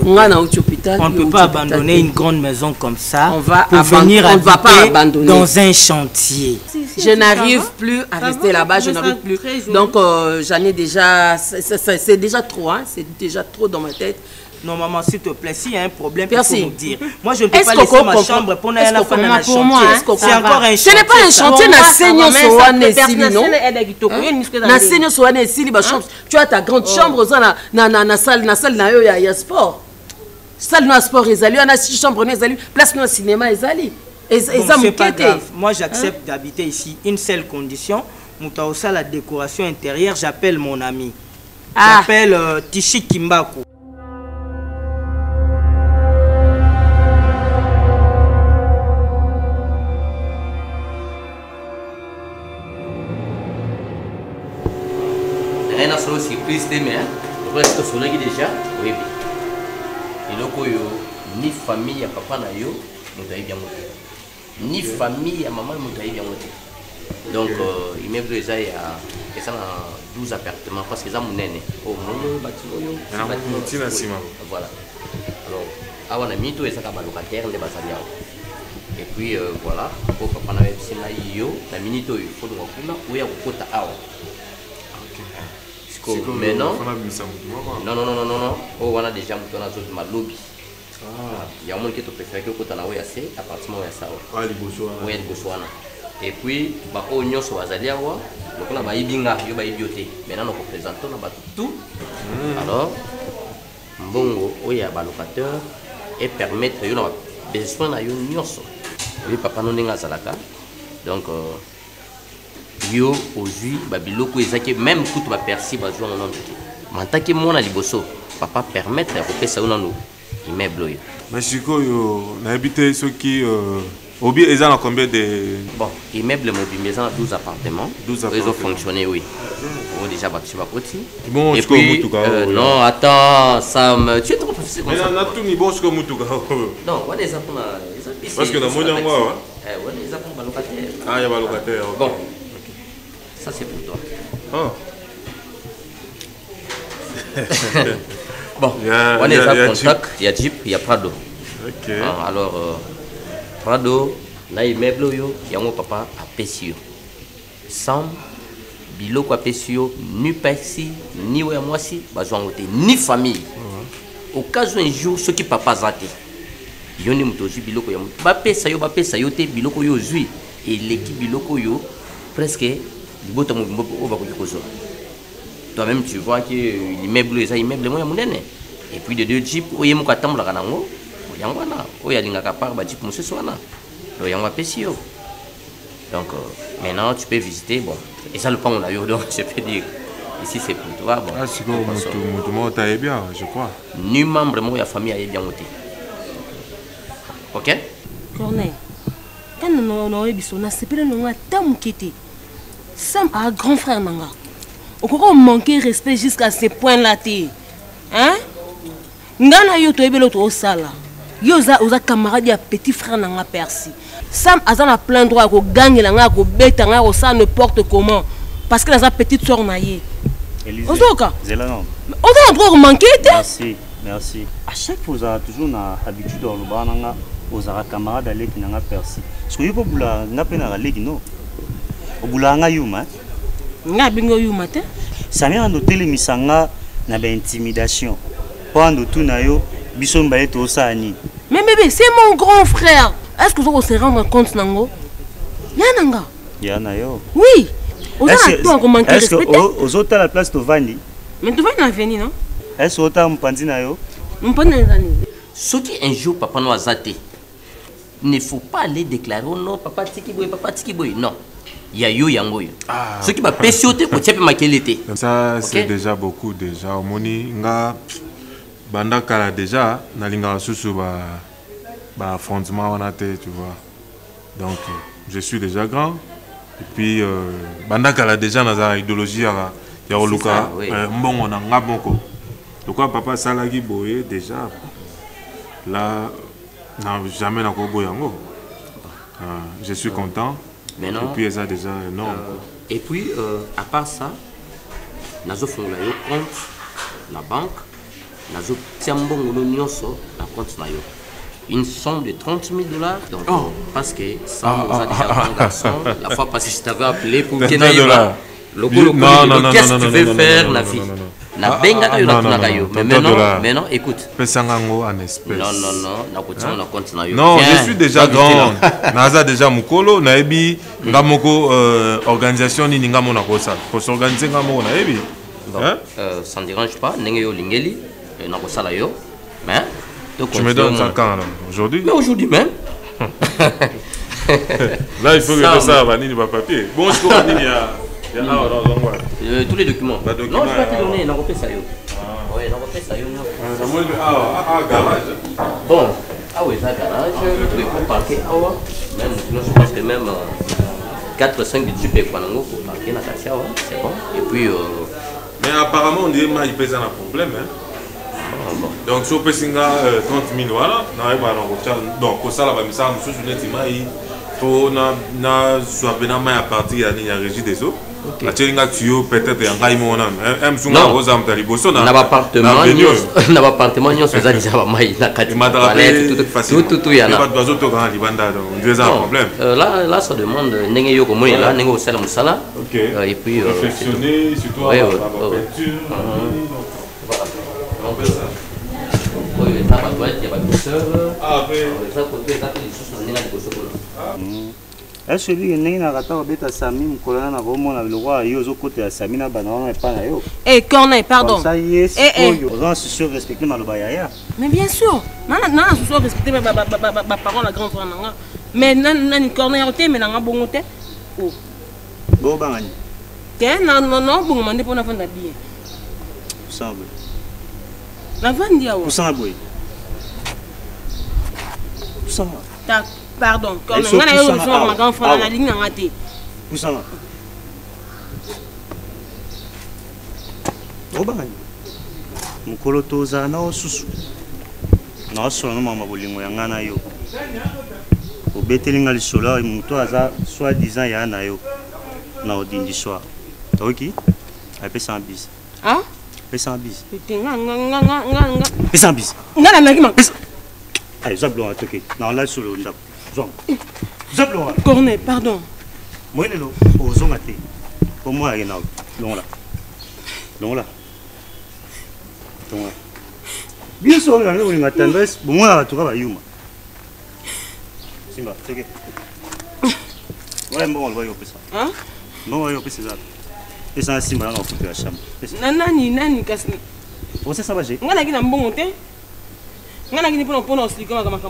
On ne peut pas abandonner une grande maison comme ça pour venir habiter dans un chantier. Je n'arrive plus à rester là-bas, je n'arrive plus. Donc j'en ai déjà, c'est déjà trop, hein? C'est déjà trop dans ma tête. Non maman, s'il te plaît, s'il y a un problème, il faut nous dire. Moi je ne peux pas laisser ma chambre pour aller à la fin de la chantier. C'est encore un chantier. Ce n'est pas un chantier, na seigneur Soane Sili, non? Na seigneur Soane Sili, tu as ta grande chambre, na salle na yo ya sport. Salle na sport ezali, na chambre na ezali, place na cinéma ezali. C'est pas grave. Moi j'accepte d'habiter ici. Une seule condition, Moutaosa la décoration intérieure, j'appelle mon ami. J'appelle Tishi Kimbaku. Rien à solo surprise, mais on reste sur le déjà. Oui, oui. Ni famille à papa na yo, moutaï bien monté. Ni famille à maman, moutaï bien monté. Donc, il m'a dit qu'il y a 12 appartements parce que ça mon aîné. Oh, mon bâtiment. Voilà. Alors, on a mis tout ça comme locataire, on est basaliao. Et puis voilà, pour papa na yo, la minute il faut nous reprendre où il y a un quota à. Maintenant, non. Oh, on a déjà monté dans ma lobby. Il y a un monde qui te préfère que tu aies assez appartement à ça. Oui, et puis, on a sur Azalia, donc on a ibinga, yo ba ibioté. Maintenant, nous représentons tout. Alors, bon, il y a un locateur et permettre yo besoin na yo nyonso. Oui, papa non nga salaka. Donc yo aujourd'hui babiloko ezaki même kutu ba perci ba jour non mantaki mona liboso papa permettre de repasser ça nous immeuble yo mais sikoyo na habité ceux qui obi ezan a combien de bon immeuble mobile maison 12 appartements ils ont fonctionné oui on déjà battu ba côté bon et puis non attends ça me tu es trop professeur mais na tout ni bon ce mutuka non on est ça pour parce que na monia moi on est ça pour locataire ah il y a locataire bon ça c'est pour toi. Oh. Bon, on est en contact, il y a Jeep, il y a Prado. Ok. Alors, Prado, là, il meuble, il y a mon papa à Pessio. Sans biloko à Pessio, ni Pessi, ni Ouamoisi, ni famille. Au cas où un jour, ceux qui papa zati, il y a un biloko, il y a un biloko, et l'équipe biloko yo presque libota mo bimbo ba ko zo. Toi-même tu vois que l'immeuble les immeubles mo ya munene et puis de deux jeeps oyemo ka tambola kanango yangwana oya lingaka par ba jeep monsieur swana do yangwa pesio. Donc maintenant tu peux visiter bon et ça le pan on a eu donc je peux dire ici c'est pour toi bon. Ah c'est bon mon taille bien je crois. Ni membre mo ya famille a bien monté. OK? Corneille. Quand on a biso na sepele nonga tamukete. Sam a grand frère nanga. Okoko manquer respect jusqu'à ce point là té. Hein? Ngana yo to ebelo to sala. Yo za camarade ya petit frère nanga Percy. Sam azana plein droit ko gagner nga ko beta nga ko ça n'importe comment parce que la petite sœur na yé. Ozoka. Zela non. On a droit de manquer té. Merci, merci. À chaque fois ça toujours na habitude dans le bananga aux camarades avec nanga Percy. Parce que yo bula nga pena la legi no. Obula nga yuma. Nga bingo yuma te. Ça vient de télémisanga na ba intimidation. Pendant tout na yo biso mbaye to sani. Mais bébé, c'est mon grand frère. Est-ce que vous se rendre compte nango? Yananga. Yana yo. Oui. Est-ce que aux autres à la place de Vandi? Mais tu vas na venir non? Est-ce que autant mpandi na yo? Mpandi na nani? Ce qui un jour papa no azate. Il ne faut pas aller déclarer oh non papa tiki boy non. Il y a yo yango yo. Ce qui va péchoter pour tchepe makelete. Ça c'est déjà beaucoup déjà. Omoni nga banda kala déjà na linga susu ba affrontement on a été tu vois. Donc je suis déjà grand et puis banda kala déjà na za idéologie ya Luka mbongo na nga moko. Donc papa salagi boye déjà là non jamais na ko boyango. Je suis content. Mais non, et puis ça déjà énorme. Et puis à part ça nazo fongola yo compte la banque nazo tiambongo no nyonso na compte na yo une somme de $30 000 donc parce que ça nous a déjà un garçon la fois passée je t'avais appelé pour que qu'est-ce que tu veux faire la vie na benga kayo na tunaka yo mais maintenant écoute pesangango en espèce non na kotia na compte na yo non je suis déjà grand naza déjà mukolo na ebi ngamoko organisation ni ngamo na kosa ko s'organiser ngamo na ebi ça ne dérange pas ndenge yo lingeli na kosala yo mais tu me donnes ça quand aujourd'hui? Mais aujourd'hui même. Là il faut que ça va ni pas papier bon je crois ni tous les documents. Non, je vais te donner, on refait ça. Oui, on refait ça. Garage. Bon, oui, ça, garage. Tu peux parquer. Même, je pense que même 4-5 tu peux pour parquer dans la c'est bon. Et puis. Mais apparemment, on dit qu'il y a un problème. Donc, si on peut 30 000, voilà, donc, ça, il faut à partir de la régie des eaux. Peut-être là ça demande et puis réflexionner surtout à la peinture. Est-ce que vous avez Sami Kolana Romona le roi et aux côtés à Samina Banana et Panayo? Eh, Corneille, pardon. Ça y est, on se sur respecter Malobaya. Mais bien sûr, non, je suis respecté ma parole, la grande frère. Mais non, Corneille, mais non, bon, oh. Bon, Bangani. Non, bon, on est pour la fin d'habiller. Semble. La fin d'habiller. Où ça, boy? Où ça? Pardon, quand on a ma grand frère la ligne en raté. Où ça va? Obani. Mukolo toza na osusu. Na osusu no mama bolingo yanga na yo. Obetelinga lisola muto aza soit disant ya na yo. Na odindi soir. OK? Apesa un bis. Ah? Pesa un bis. Nga. Pesa un bis. Nga na ngima. Allez, zablo attaquer. Na la sur le ndap. Corneille, pardon. Moi, je suis au maté. Pour moi, il y a un là. Bien sûr, il y a une tendresse. Pour moi, tu vas y aller. Simba, c'est ok. Ouais, bon, on va y opérer ça. Hein? Bon, on va y opérer ça. Et ça, c'est mal, on va couper la chambre. Nani, kasi. On sait ça va, j'ai. On a qui n'a bon monté. On a qui n'est pas pour nous expliquer comment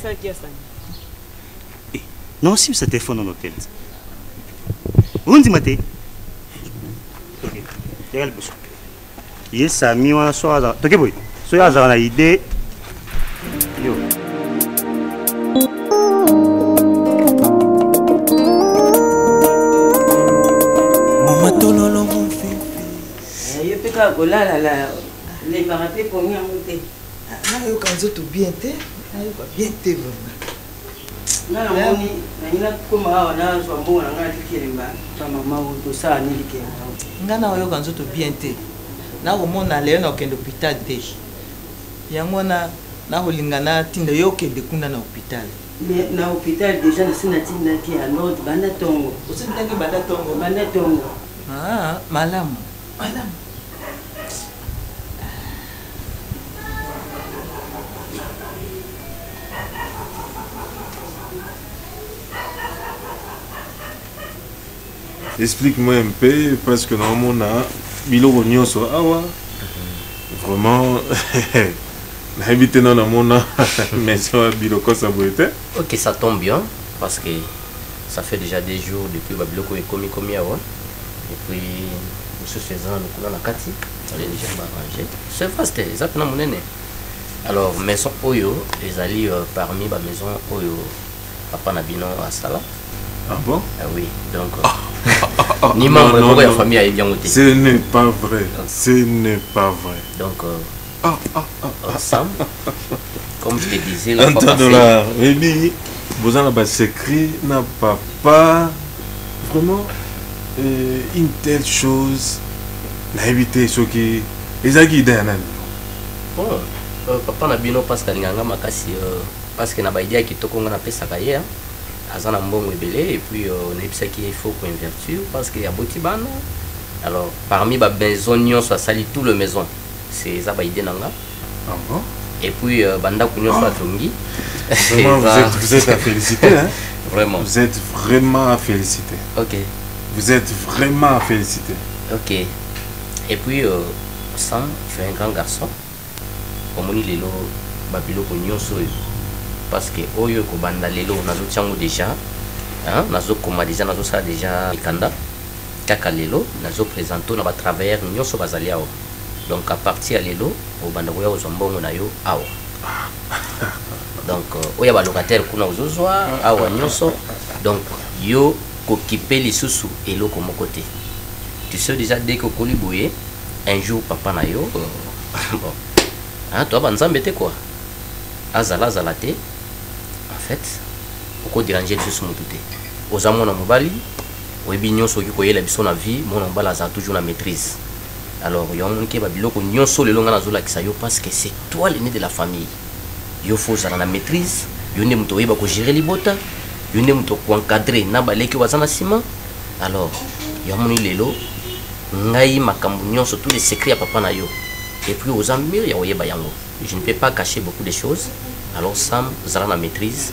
ça qui a ça. Non, si ça téléphone dans l'hôtel. On dit maté. Ok. Regarde le bouchon. Yes, ça mi wana soa. Toke boy. Soya za na idée. Yo. Mama tololo mon fils. Yo peka kolala la les baraté pour venir monter. Na yo kanzo to bien te. Na yo bien te vraiment. Na moni na ina kuma na so mbona ngati kilemba. Kama mawo to sa ni likemba. Ngana yo kanzo to bien te. Na komona leo na kende hôpital te. Yango na kolingana tinda yo kende kuna na hôpital. Mais na hôpital déjà na sina tinda ki à l'autre banda tongo. Osintangi banda tongo. Banda tongo. Ah, malamu. Malamu. Explique-moi un peu, parce que normalement, on a Bilo Nyonso Awa. Vraiment, on a habité dans le monde, mais ça, Bilo Kosaboete. Ok, ça tombe bien, parce que ça fait déjà des jours depuis que Bilo est commis Awa. Et puis, M. Cézanne, nous avons Kati, on a déjà arrangé. C'est vaste, c'est exactement mon aîné. Alors, maison Oyo, les alliés parmi les maisons Oyo, Papa Nabino à Sala. Ah bon? Ah oui, donc. Ni membre de la famille a bien voté. Ce n'est pas vrai. Ce n'est pas vrai. Donc, Sam, comme je te disais, la fois passée... Oui, vous avez un secret, n'a pas vraiment une telle chose. N'a évité ce qui est guidé. Bon, Papa Nabino parce qu'il y a parce qu'il y a une idée qui est en train Azana mbongo ebele et puis on a dit qu'il faut qu'on invertir parce qu'il y a beaucoup de bandes. Alors parmi les maisons soit sali tout le maison c'est ça ba idée nanga. Ah bon? Et puis banda kunyo soit tongi. Vous êtes à féliciter hein? Vraiment. Vous êtes vraiment à féliciter. OK. Vous êtes vraiment à féliciter. OK. Et puis Sam, tu es un grand garçon. Comme on dit lelo babilo kunyo so parce que oyo ko banda lelo nazo tiango déjà hein nazo koma déjà ikanda kaka lelo nazo présenter na ba travailleurs nyonso bazali awo donc à partir ya lelo o banda ko ya ozombongo na yo awo donc oya ba locataire kuna ozozwa awa nyonso donc yo ko kipe lisusu eloko moko te tu sais déjà dès que koliboye un jour papa na yo bon hein toi banzambe te quoi azala te. En fait, pourquoi déranger les choses aux amours dans mobali, aux bignons qui connaissent la vie, la vie, mon emballage a toujours la maîtrise. Alors, il y a un qui va dire que nous sommes les longs à la parce que c'est toi l'aîné de la famille. Il faut la maîtrise, il faut gérer les bottes, il faut encadrer les ciment. Alors, il y a un lelo, ngai makambu surtout les secrets à papa na yo. Et puis aux amis, il y a bayango. Je ne peux pas cacher beaucoup de choses. Alors Sam, vous avez la maîtrise.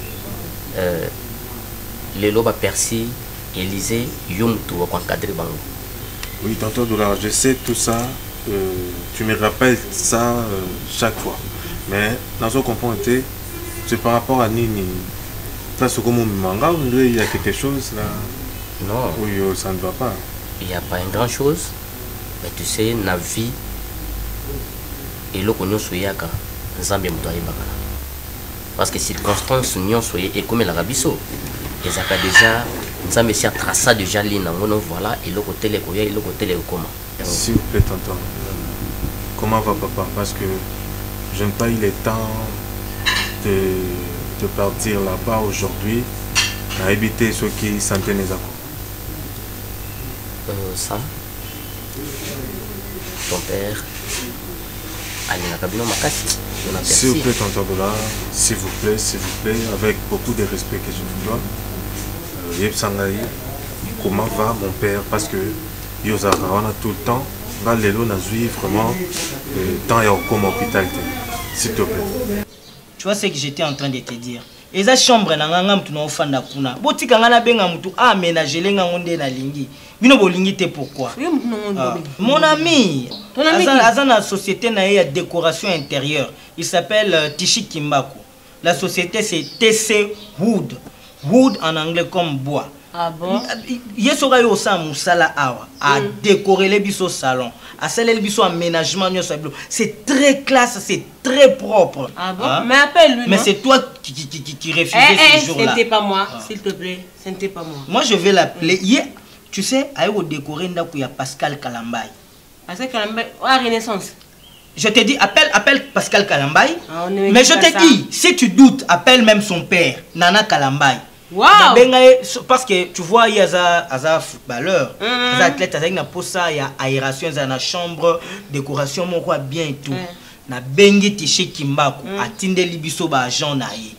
Les lobes Percy, Élysée, Yum, tout va encadrer bango. Oui, tonton Doula, je sais tout ça. Tu me rappelles ça chaque fois. Mais dans ce qu'on comprend, c'est par rapport à Nini. Là, c'est comme un manga, il y a quelque chose là. Non. Oui, ça ne va pas. Il n'y a pas une grande chose. Mais tu sais, la vie, et l'eau qu'on a soyaka, Zambie Moutaï Bakala. Parce que circonstances nous sont et comme la rabisso et ça déjà nous avons essayé de tracer déjà ligne voilà et le côté les courriers et le côté les comment. S'il vous plaît tonton, comment va papa parce que je n'ai pas eu le temps de partir là-bas aujourd'hui à éviter ceux qui sentaient les accords. Ça ton père s'il vous plaît, tonton Dola, s'il vous plaît, avec beaucoup de respect que je vous dois. Yep Sangaï, comment va mon père? Parce que Yozara, on a tout le temps. Là, les lots, on a vraiment tant et comme hôpital. S'il te plaît. Tu vois ce que j'étais en train de te dire. eza chambre na nga mutu na ofanda kuna botika nga na benga mutu aménager lenga ngonde na lingi bino bolingi te pourquoi mon ami aza na société na ya décoration intérieure il s'appelle Tishi Kimbaku la société c'est TC Wood wood en anglais comme bois. Ah bon? Yesoga yo sa musala awa a décorer les biso salon, a sceller les biso aménagement nyo sablo. C'est très classe, c'est très propre. Ah bon? Hein? Mais appelle-lui. Mais c'est toi qui refusais ce jour-là. Ce n'était pas moi, s'il te plaît. Ce n'était pas moi. Moi je vais l'appeler. Tu sais, ayo décorer ndaku ya Pascal Kalambay. Pascal Kalambay, à Renaissance. Je te dis, appelle Pascal Kalambay. Ah, mais je te dis, si tu doutes, appelle même son père, Nana Kalambay. Wow. Parce que tu vois, il y a un footballeur, des athlètes, il y a aération, il y a une chambre, décoration, mon quoi bien et tout. Na bengi Tishi Kimbaku, a tinde libiso ba agent na ye.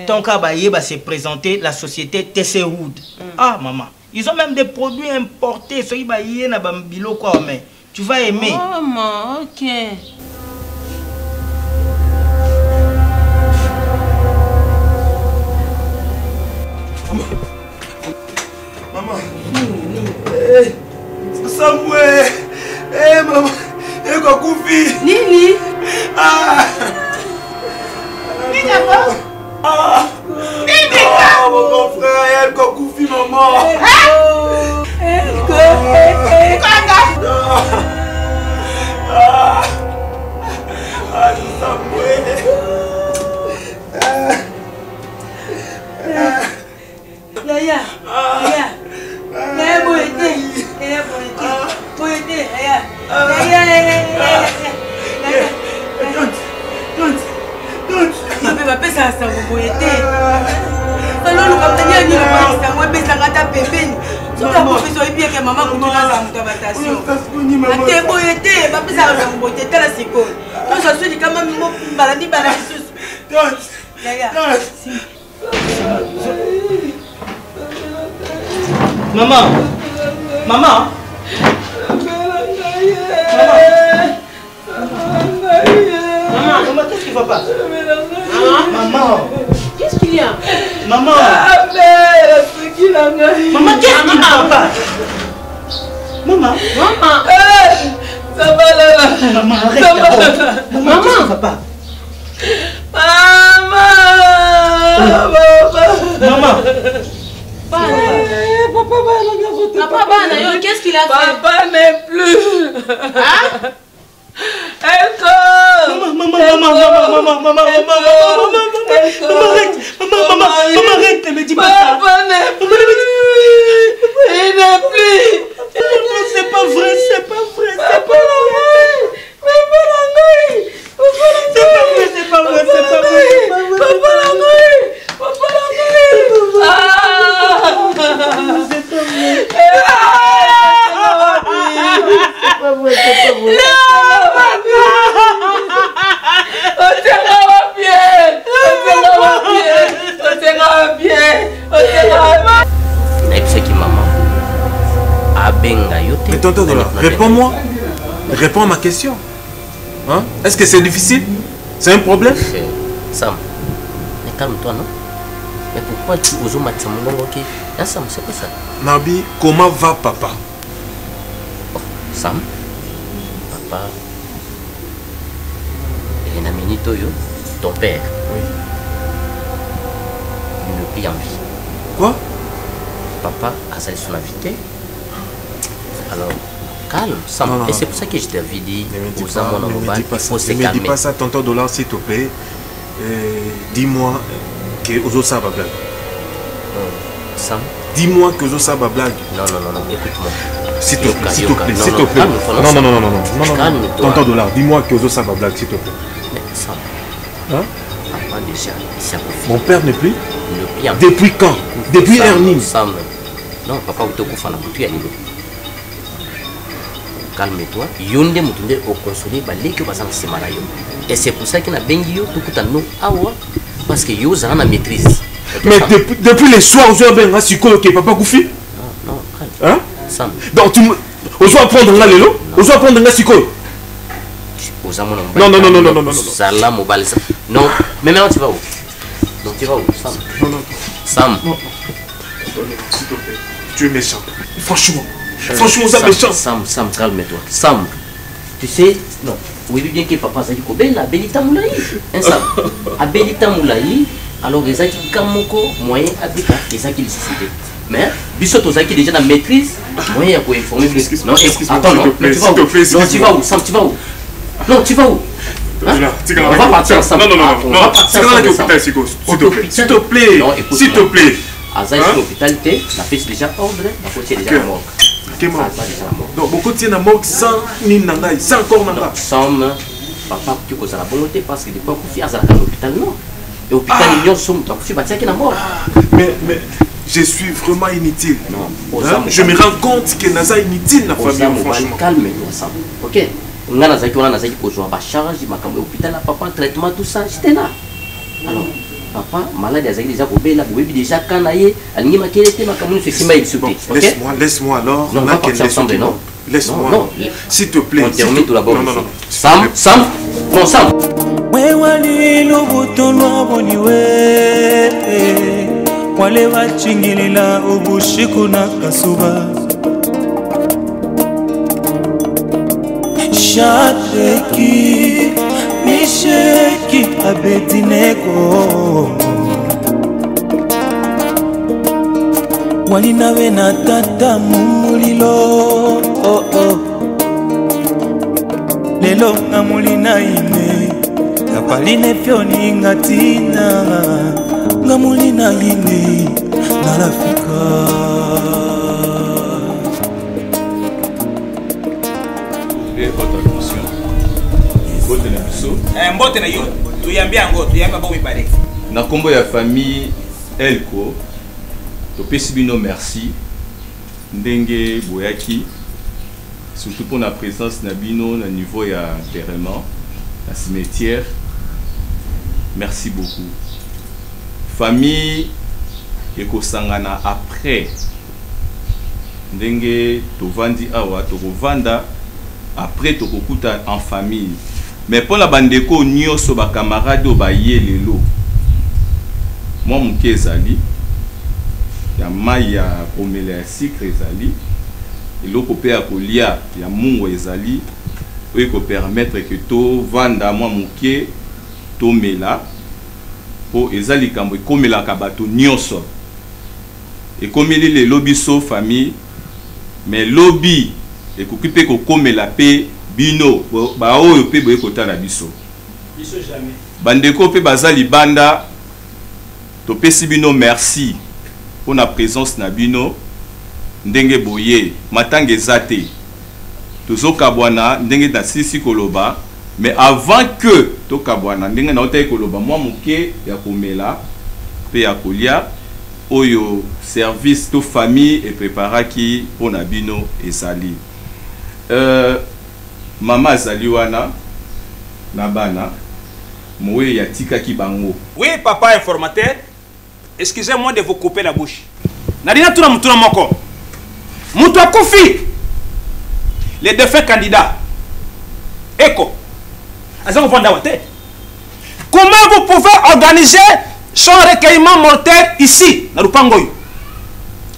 Tant qu'à se présenter la société TC Wood. Ah maman, ils ont même des produits importés, so iba yé na bambilo quoi mais tu vas aimer. Oh maman, ok. Maman. Eh, Samuel. Eh maman. Eh quoi Koufi. Nini. Ah. Nini quoi? Ah. Nini quoi? Oh mon grand frère, elle quoi Koufi maman. Elle quoi? Ah. Ah, Samuel. Yaya, Yaya, Yaya boyete, Yaya boyete, Yaya, don't. Mabe ça ça boyete. Alors nous comme tania ni le pas ça moi pesa ngata pembeni. Soka professeur bien que maman kutuna za mutabatation. Ate boyete, ba pesa za boyete tala siko. Donc je suis kama mo baladi baladi. Don't. Yaya. Maman, maman, maman, qu'est-ce qui va pas? Maman, qu'est-ce qu'il y a? Maman, maman, qu'est-ce qui va pas? Maman, ça va là. Maman, arrête d'abord. Maman, qu'est-ce qui va pas? Maman. Papa, qu'est-ce qu'il a fait? Papa n'est plus. Hein? Maman, arrête, ne me dis pas ça. Papa n'est plus. Il n'est plus. C'est pas vrai, c'est pas vrai. C'est pas vrai. C'est pas vrai. Mais tonton Dollar, réponds-moi. Réponds à ma question. Hein? Est-ce que c'est difficile? C'est un problème? Sam, mais calme-toi, non? Mais pourquoi tu oses mettre mon bon ok? Sam, c'est quoi ça? Nabi, comment va papa? Oh, Sam, papa, et Namini Toyo, ton père. Oui. Il ne plus en vie. Quoi? Papa a salé son invité. Alors, calme, Sam. Non. Et c'est pour ça que je t'avais dit Ne me dis calmer. pas ça, tonton Dollar, s'il te plaît. Dis-moi que Ozo Saba blague. Sam. Dis-moi que Ozo Saba blague. Non, écoute-moi. S'il te plaît. Non. Tonton Dollar, dis-moi que Ozo Saba blague, s'il te plaît. Mais Sam. Hein? Papa déjà, ici à mon père n'est plus? Il ne depuis quand? Depuis Ernie. Sam. Non, papa, vous te coupez la boutique à l'île. Calme-toi. Yonde mutunde au consolé balé que basang semarayo. Et c'est pour ça qu'il a bengi yo tout nous awa parce que yo zana maîtrise. Mais depuis les soirs vous avez un psychologue qui papa Koufi? Non, calme. Hein? Sam. Donc tu vous apprendre un lelo? Vous apprendre un psychologue? Non. Zala mobile. Non, mais maintenant tu vas où? Non, tu vas où, Sam? Non. Sam. Non. S'il te plaît. Tu es méchant. Franchement. Franchement, ça méchant. Sam, calme-toi. Sam, tu sais, non. Oui, bien que papa Zaki Kobela, Abelita Moulaï. Sam, Abelita Moulaï, alors les Zaki Kamoko, moyen Abika, les Zaki nécessité. Mais, Bissot Zaki déjà la maîtrise, moyen pour informer plus. Non, attends, non, tu vas où? Non, tu vas où, Sam, tu vas où? Non, tu vas où? On va partir ensemble. Non. On va partir ensemble. S'il te plaît. S'il te plaît. Azaï sur l'hôpital, la fête déjà ordre, la faute est déjà la mort. Donc, beaucoup de gens morts sans Ninanga, sans corps Nanga. Sam, papa, tu causes la bonté parce que depuis qu'on fait à l'hôpital, non. Et l'hôpital, ils sont donc tu vas tirer qui est mort. Mais je suis vraiment inutile. Non. Je me rends compte que Naza est inutile, la famille, franchement. Calme-toi, Sam. Ok. On a Naza qui pose la charge, il m'a comme l'hôpital, papa, traitement, tout ça, j'étais là. Alors, papa, malade, il déjà coupé là, vous déjà canaillé, il m'a quitté, ma commune, c'est qui m'a insulté. Laisse-moi alors. Non, on va partir ensemble, non. Laisse-moi. Non, s'il te plaît. On termine tout d'abord. Non. Sam. Non, Sam. Wewali lobutono boniwe. Wale wachingilila ubushiku na kasuba. Shatreki misheki abedineko. Wali nawe na tata mumulilo. Lelo na mulina ine kapaline fyoni ngatina ngamulina ine narafika. Votre attention. Mbote na biso. Mbote na yo. Tuyambia ngo, tuyamba bo mibale. Na kombo ya famille Elko. Topesi bino merci. Ndenge boyaki. Surtout pour la présence de Nabino au niveau de l'enterrement, la cimetière. Merci beaucoup. Famille Ekosangana après. Ndenge Tovandi Awa, Torovanda, après Tokokuta en famille. Mais pour la bandeko, Nyoso, ba camarade, ba yelelo. Moi, mon kezali, ya maya pomele ya sikre zali. Et l'autre peut accolir, il y a mon ezali, et peut permettre que to vanda moi mouké, to mela, pour ezali kambo comme la kabato nyonso. Et comme il est les lobby so famille, mais lobby et qu'occupé ko comme la paix bino, ba o pe boye kota na biso. Biso jamais. Bandeko pe bazali banda, to pesi bino merci pour la présence na bino. Ndenge boye matange zate tozo kabwana ndenge na sisi koloba mais avant que to kabwana ndenge na ota koloba moi muke ya komela pe ya kolia oyo service to famille et préparaki pona bino ezali mama azali wana na bana moye ya tikaki bango. Oui papa informateur, excusez-moi de vous couper la bouche. Nadina tuna mutuna moko Moutoua Koufi, les défunts candidats, Eko, comment vous pouvez organiser son recueillement mortel ici, dans le Pangoy?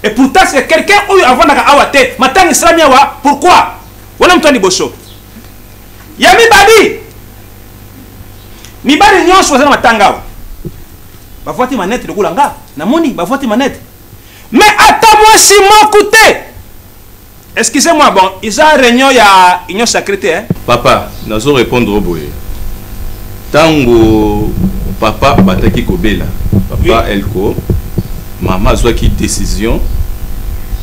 Et pourtant, c'est quelqu'un où avant d'Awate, Matang Islamiawa, pourquoi? Voilà un Tony Bosso. Yami Badi, Mibadi Nyon choisit Matangawa. Bafouati manette de Goulanga, Namoni, Bafouati manette. Mais attends-moi si mon côté. Excusez-moi, bon, il y a une réunion, il y a une sacrée. Hein? Papa, nous allons répondre au boye. Tango, papa, bataki kobela. Papa, oui. Elko, maman, a qui décision.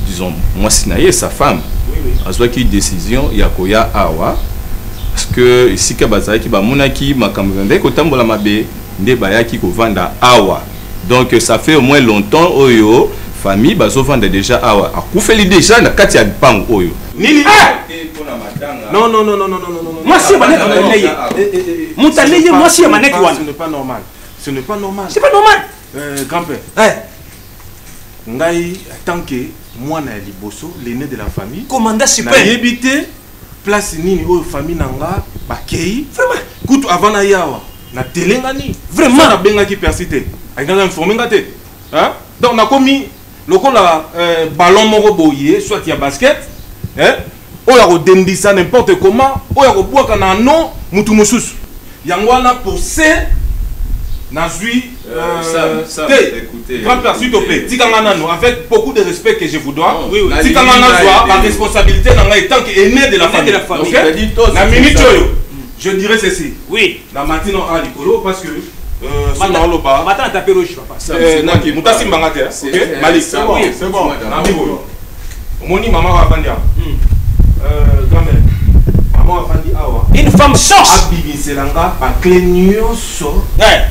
Disons, moi, c'est sa femme. Oui. A qui décision, il y a koya awa. Parce que ici, Kabazaki, Bamonaki, Makamuzande, Kotambola Mabe, Ndebayaki, Kovanda awa. Donc, ça fait au moins longtemps, Oyo. Famille bazo vendre déjà awa akufeli déjà na kati ya pango oyo nini non moi si manette neye mutaneye moi si manette wana ce n'est pas normal c'est pas normal grand-père ngai tant que moi na liboso l'aîné de la famille commandant suprême na yebité place nini oyo famille nanga bakei vraiment kutu avant na yawa na telengani vraiment na benga ki persité ayinga informé ngate hein donc na komi lokola ballon moko boye soit ya basket hein oya ko dendisa n'importe comment oya ko bwaka na non mutu mususu yango wana pour c'est Nazui, écoutez, grand père, s'il te plaît, avec beaucoup de respect que je vous dois, si tu as la responsabilité tant qu'aîné de la famille, la minute, je dirais ceci. Oui, la matinée à l'icolo parce que. Maintenant, on tapé rouge, papa. C'est bon. Moni, maman va venir. Grand-mère. Une femme change. Abibiselanga ba clé nyonso.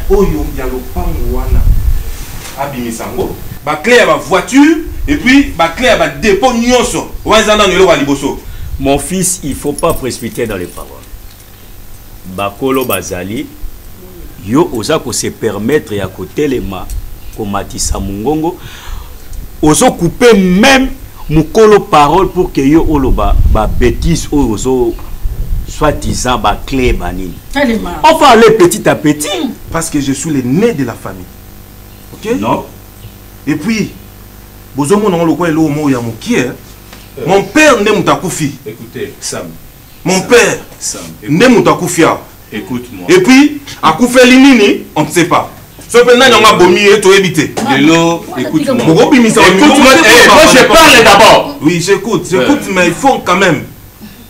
Oyo ya lopango wana. Abimisango. Ba clé ya ba voiture et puis ba clé ya ba dépôt nyonso. Wazana nyolo wa liboso. Mon fils, il faut pas précipiter dans les paroles. Bakolo bazali yo oza ko se permettre ya côté les ma komatisa mungongo. Ozo couper même mukolo parole pour que yo oloba ba bêtise ozo soi-disant ba clé banine. On va aller petit à petit parce que je suis le nez de la famille. OK? Non. Et puis bozomo na lokwa elo mo ya mukie. Mon père ne mutakufi. Écoutez, Sam. Mon père Sam. Ne mutakufia. Écoute-moi. Et puis akufeli nini, on ne sait pas. So pendant on a bomi et to éviter. Lelo, écoute-moi. Écoute-moi, moi je parle d'abord. Oui, j'écoute, mais il faut quand même.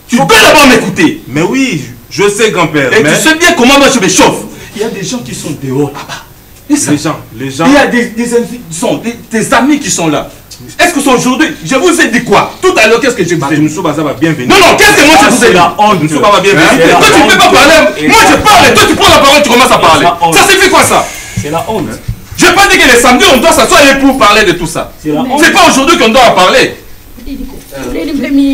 Tu peux d'abord m'écouter. Mais oui, je sais, grand-père. Et tu sais bien comment moi je me chauffe. Il y a des gens qui sont dehors là-bas. Les gens. Il y a des amis qui sont là. Est-ce que c'est aujourd'hui? Je vous ai dit quoi? Tout à l'heure, qu'est-ce que je vous ai dit? Bienvenue. Non, qu'est-ce que moi je vous ai dit? Toi, tu ne peux pas parler. Moi je parle, toi tu prends la parole, tu commences à parler. Ça signifie quoi ça? C'est la honte. Je n'ai pas dit que les samedis on doit s'asseoir pour parler de tout ça. C'est pas aujourd'hui qu'on doit en parler. Et puis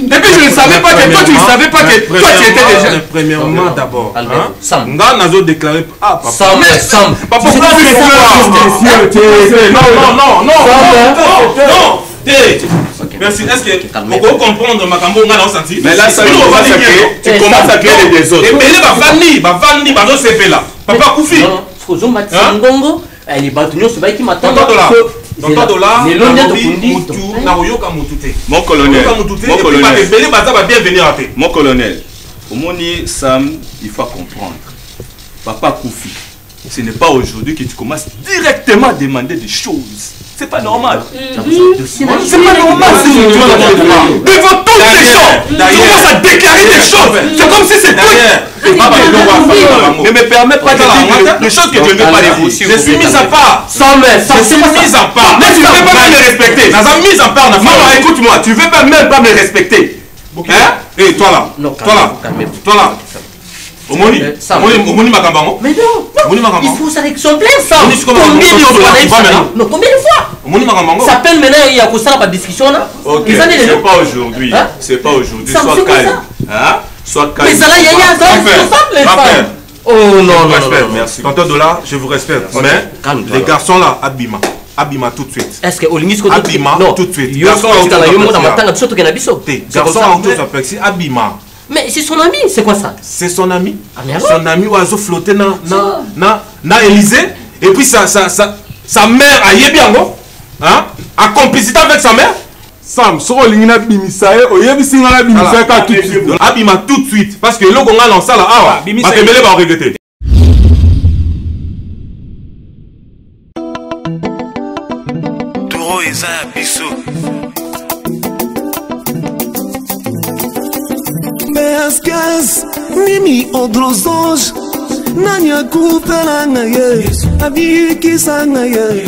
je ne savais pas que toi tu ne savais pas que toi tu étais déjà. Premièrement d'abord. Sam. Nga nazo déclaré. Ah papa. Sam. Papa pourquoi non. Merci. Est-ce que vous comprendre ma cambo nga na senti? Mais là ça tu commences à créer des autres. Et mais va vandi ba CP là. Papa Koufi. Skozo matisa ngongo. Elle est battue sur baï qui m'attend. Mon colonel, mon colonel, au Moni Sam, il faut comprendre. Papa Koufi, ce n'est pas aujourd'hui que tu commences directement à demander des choses. C'est pas normal. C'est pas normal. Devant toutes ces gens, tu commences à déclarer des choses. C'est comme si c'était. Ne me permets pas de dire des choses que je ne veux pas négocier. Je suis mis à part. Je suis mis à part. Mais tu ne veux pas me respecter. Mis à part. Maman, écoute-moi, tu ne veux pas même pas me respecter. Hein? Et toi là. Toi là. Omoni Makambango. Mais non, il faut ça exemplaire ça. Combien de fois? Non, combien de fois? Omoni Makambango. Ça s'appelle maintenant, il y a quoi ça, la discussion là? C'est pas aujourd'hui. C'est pas aujourd'hui. Sois calme. Sois calme. Mais ça là, il y a les femmes. Oh non. Merci. Tonton Dola, je vous respecte. Mais les garçons là, Abima tout de suite. Est-ce que Olingisco Abima tout de suite. Garçon Abima. Mais c'est son ami, c'est quoi ça? C'est son ami. Son ami oiseau flotté na Élysée. Et puis sa mère a Yebiango. Hein? A complicité avec sa mère. Sam, so lingina bimisaye, oyebisi ngala bimisaye ka tout de suite. Abima tout de suite parce que lo gonga dans ça là awa. Bakembele ba regretter. Toro eza biso. Mescas, mimi odrosange. Nanya kupela ngaye, abiki sangaye.